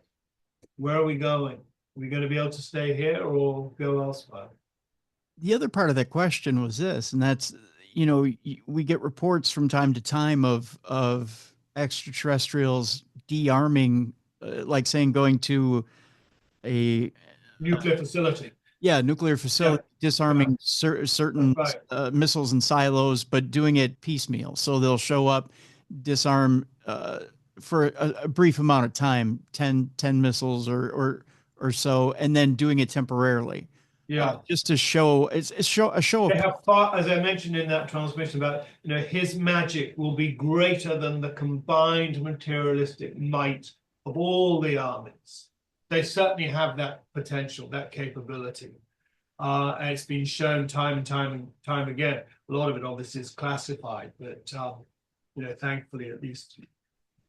Where are we going? Are we going to be able to stay here or go elsewhere? The other part of that question was this, and that's, you know, we get reports from time to time of extraterrestrials de-arming, like saying going to a nuclear facility. Yeah, nuclear facility, disarming certain missiles and silos, but doing it piecemeal. So they'll show up, disarm for a brief amount of time, 10 missiles or so, and then doing it temporarily. Yeah, just to show a show of. They have far, as I mentioned in that transmission about, you know, his magic will be greater than the combined materialistic might of all the armies. They certainly have that potential, that capability. And it's been shown time and time again. A lot of it obviously is classified, but you know, thankfully at least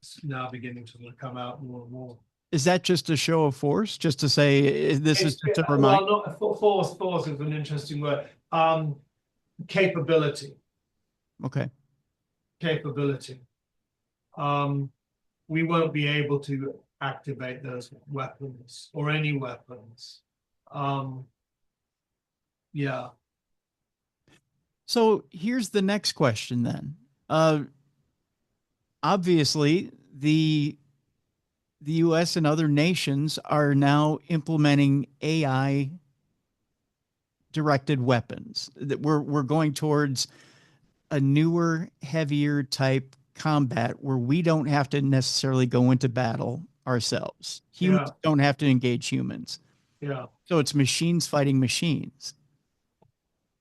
it's now beginning to come out more and more. Is that just a show of force? Just to say this is just a reminder? Well, not force is an interesting word. Capability. Okay. Capability. We won't be able to activate those weapons or any weapons. Yeah. So here's the next question then. Obviously, the U.S. and other nations are now implementing AI directed weapons. That we're going towards a newer, heavier type combat where we don't have to necessarily go into battle ourselves. Humans don't have to engage humans. Yeah. So it's machines fighting machines.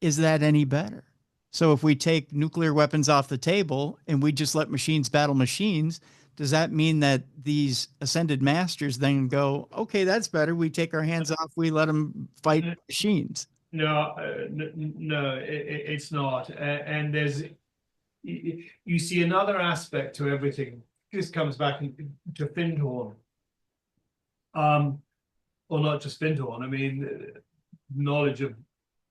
Is that any better? So if we take nuclear weapons off the table and we just let machines battle machines, does that mean that these ascended masters then go, okay, that's better. We take our hands off. We let them fight machines. No, it's not. And there's, you see another aspect to everything. This comes back to Findhorn. Or not just Findhorn. I mean, knowledge of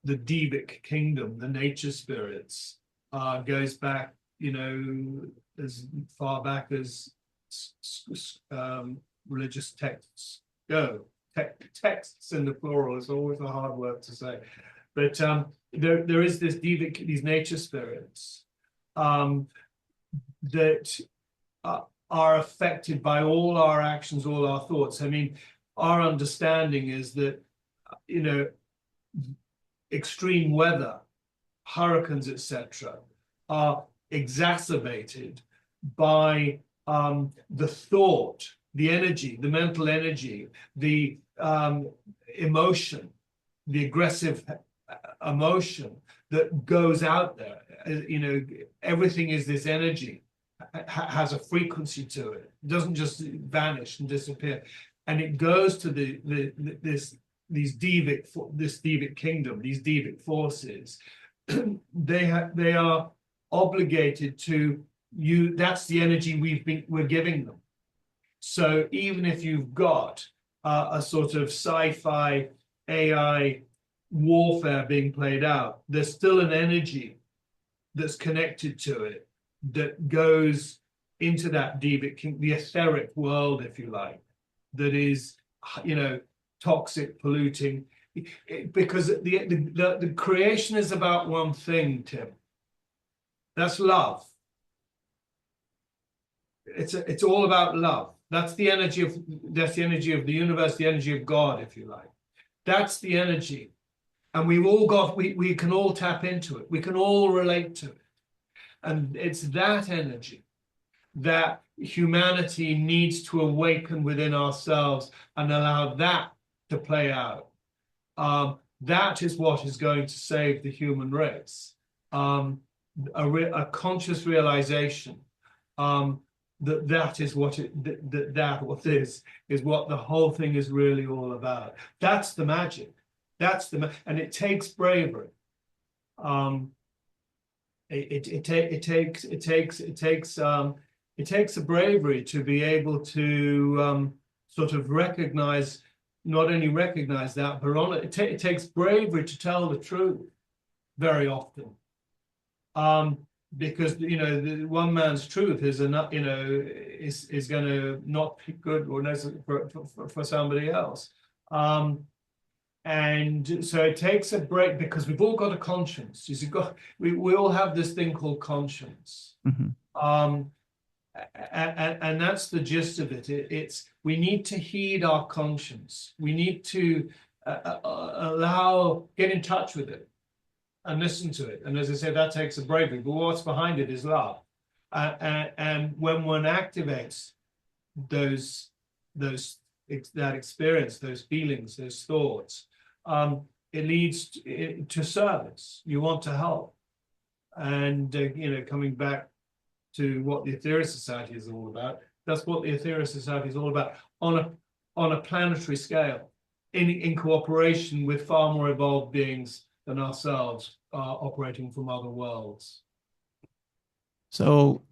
the Devic kingdom, the nature spirits, goes back, you know, as far back as religious texts go. Texts in the plural is always a hard word to say, but there is this Devic, these nature spirits that are affected by all our actions, all our thoughts. I mean, our understanding is that, you know, extreme weather, hurricanes, etc., are exacerbated by the thought, the energy, the mental energy, the emotion, the aggressive emotion that goes out there. You know, everything is this energy, has a frequency to it. It doesn't just vanish and disappear. And it goes to this this devic kingdom, these devic forces, they are obligated to you. That's the energy we're giving them. So even if you've got a sort of sci-fi AI warfare being played out, there's still an energy that's connected to it that goes into that devic, the etheric world, if you like, that is, toxic, polluting, because the creation is about one thing, Tim. That's love. It's all about love. That's the energy of the universe, the energy of God, if you like. That's the energy. And we can all tap into it. We can all relate to it. And it's that energy that humanity needs to awaken within ourselves and allow that to play out. That is what is going to save the human race. A conscious realization that is what is what the whole thing is really all about. That's the magic. And it takes bravery. It takes a bravery to be able to sort of not only recognize that, but it takes bravery to tell the truth very often. Because the one man's truth is going to not be good or necessary for somebody else. And so it takes a break, because we've all got a conscience. We all have this thing called conscience. Mm-hmm. And that's the gist of it. We need to heed our conscience. We need to get in touch with it and listen to it. And as I said, that takes a bravery. But what's behind it is love. And when one activates that experience, those feelings, those thoughts, it leads to service. You want to help. And coming back to what the Aetherius Society is all about, that's what the Aetherius Society is all about on a planetary scale, in cooperation with far more evolved beings than ourselves, operating from other worlds. So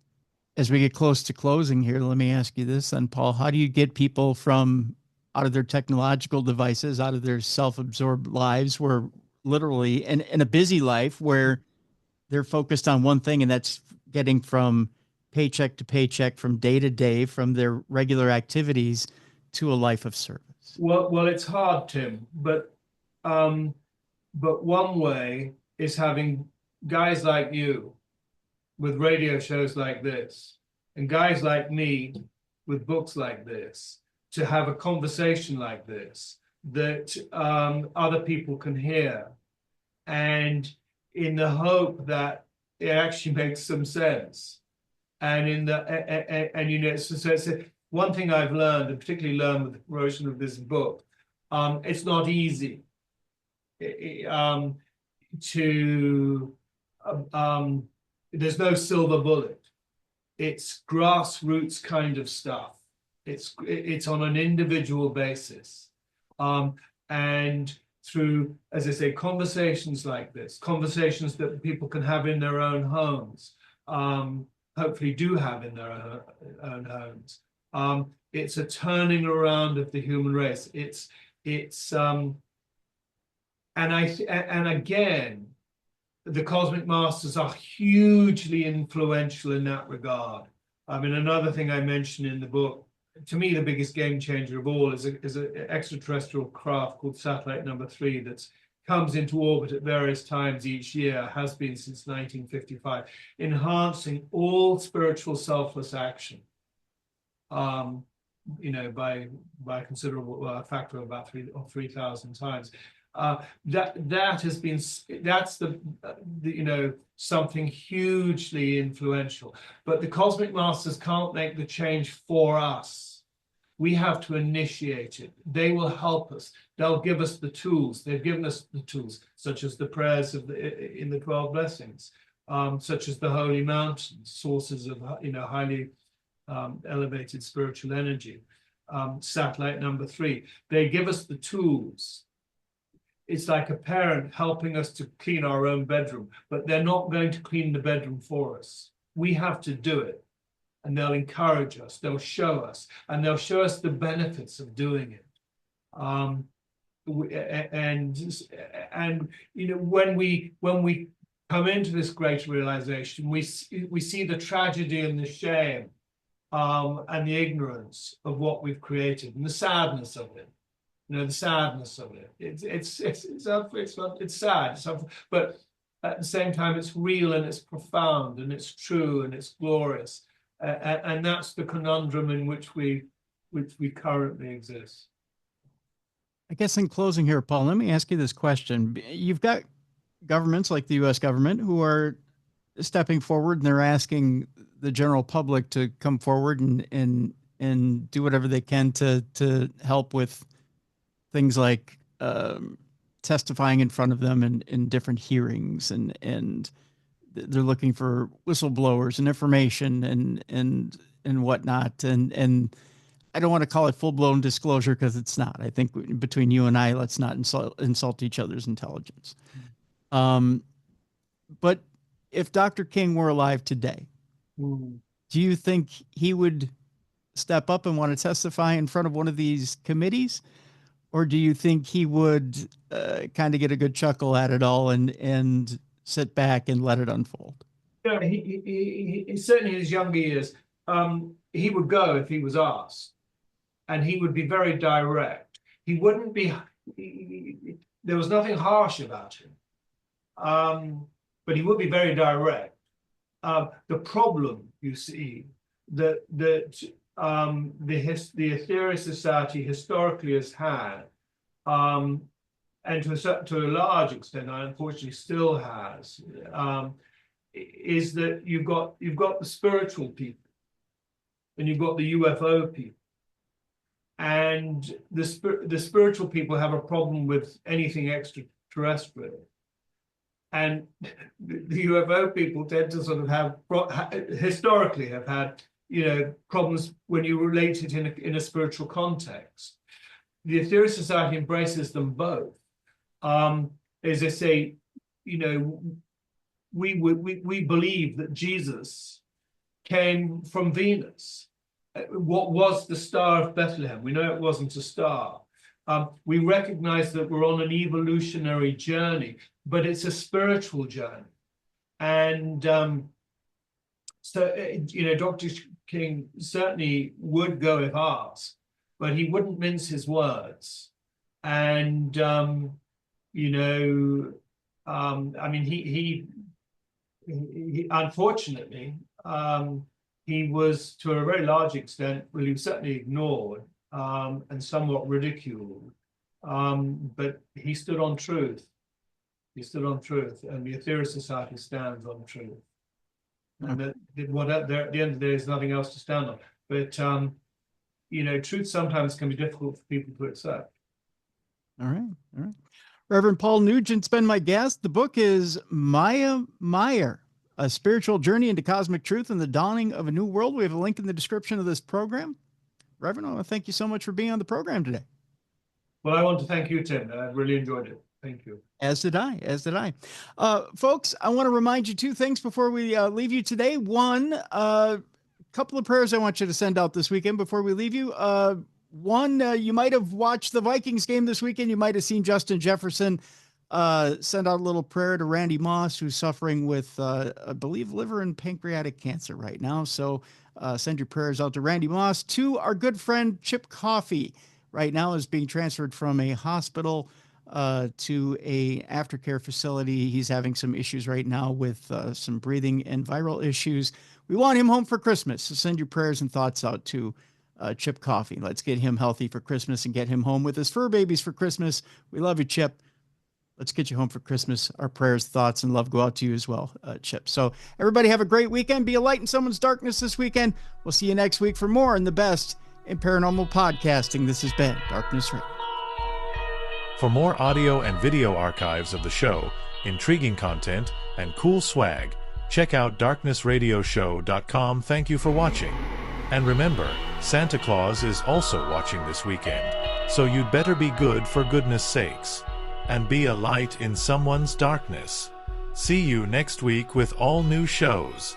as we get close to closing here, let me ask you this then, Paul. How do you get people out of their technological devices, out of their self-absorbed lives, where literally in a busy life where they're focused on one thing, and that's getting from paycheck to paycheck, from day to day, from their regular activities to a life of service? Well, it's hard, Tim, but one way is having guys like you with radio shows like this, and guys like me with books like this, to have a conversation like this that other people can hear, and in the hope that it actually makes some sense. And so it's one thing I've learned, and particularly learned with the promotion of this book. It's not easy there's no silver bullet. It's grassroots kind of stuff. It's on an individual basis, and through, as I say, conversations like this, conversations that people can have in their own homes, hopefully do have in their own homes. It's a turning around of the human race. And again, the Cosmic Masters are hugely influential in that regard. I mean, another thing I mentioned in the book, to me, the biggest game changer of all is an extraterrestrial craft called Satellite Number 3 that comes into orbit at various times each year, has been since 1955, enhancing all spiritual selfless action, by a considerable factor of about 3,000 times. That has been, that's something hugely influential. But the Cosmic Masters can't make the change for us. We have to initiate it. They will help us. They'll give us the tools. They've given us the tools, such as the prayers in the 12 blessings, such as the holy mountains, sources of highly elevated spiritual energy. Satellite Number 3. They give us the tools. it's like a parent helping us to clean our own bedroom, but they're not going to clean the bedroom for us. We have to do it. And they'll encourage us, they'll show us, and they'll show us the benefits of doing it. And you know, when we come into this great realization, we see the tragedy and the shame and the ignorance of what we've created, and the sadness of it. You know, the sadness of it. It's sad, but at the same time, it's real and it's profound and it's true and it's glorious. And that's the conundrum in which we currently exist. I guess in closing here, Paul, let me ask you this question. You've got governments like the U.S. government who are stepping forward, and they're asking the general public to come forward and do whatever they can to help with things like testifying in front of them in different hearings, and they're looking for whistleblowers and information and whatnot. And I don't want to call it full-blown disclosure, because it's not. I think between you and I, let's not insult each other's intelligence. But if Dr. King were alive today, do you think he would step up and want to testify in front of one of these committees? Or do you think he would kind of get a good chuckle at it all and sit back and let it unfold? Yeah, he certainly in his younger years, he would go if he was asked, and he would be very direct. He wouldn't be. There was nothing harsh about him, but he would be very direct. The problem, you see, that the Aetherius Society historically has had, and to a large extent, I unfortunately still has, is that you've got the spiritual people, and you've got the UFO people, and the spiritual people have a problem with anything extraterrestrial, and the UFO people tend to sort of have historically have had, you know, problems when you relate it in a spiritual context. The Aetherius Society embraces them both. As I say, you know, we believe that Jesus came from Venus. What was the Star of Bethlehem? We know it wasn't a star. We recognize that we're on an evolutionary journey, but it's a spiritual journey. And so, you know, Dr. King certainly would go if asked, but he wouldn't mince his words. And, you know, I mean, he unfortunately, he was, to a very large extent, well, he was certainly ignored and somewhat ridiculed, but he stood on truth. He stood on truth, and the Aetherius Society stands on truth. And at the end of the day, there's nothing else to stand on. But, you know, truth sometimes can be difficult for people to accept. All right. All right. Reverend Paul Nugent's been my guest. The book is Mire, A Spiritual Journey into Cosmic Truth and the Dawning of a New World. We have a link in the description of this program. Reverend, I want to thank you so much for being on the program today. Well, I want to thank you, Tim. I really enjoyed it. Thank you. As did I. Folks, I want to remind you two things before we leave you today. One, a couple of prayers I want you to send out this weekend before we leave you. One, you might have watched the Vikings game this weekend. You might have seen Justin Jefferson send out a little prayer to Randy Moss, who's suffering with, I believe, liver and pancreatic cancer right now. So send your prayers out to Randy Moss. Two, our good friend Chip Coffey right now is being transferred from a hospital to a aftercare facility. He's having some issues right now with some breathing and viral issues. We want him home for Christmas. So send your prayers and thoughts out to Chip Coffey. Let's get him healthy for Christmas and get him home with his fur babies for Christmas. We love you, Chip. Let's get you home for Christmas. Our prayers, thoughts, and love go out to you as well, Chip. So everybody have a great weekend. Be a light in someone's darkness this weekend. We'll see you next week for more and the best in paranormal podcasting. This has been Darkness Radio. For more audio and video archives of the show, intriguing content, and cool swag, check out darknessradioshow.com. Thank you for watching. And remember, Santa Claus is also watching this weekend, so you'd better be good for goodness sakes. and be a light in someone's darkness. See you next week with all new shows.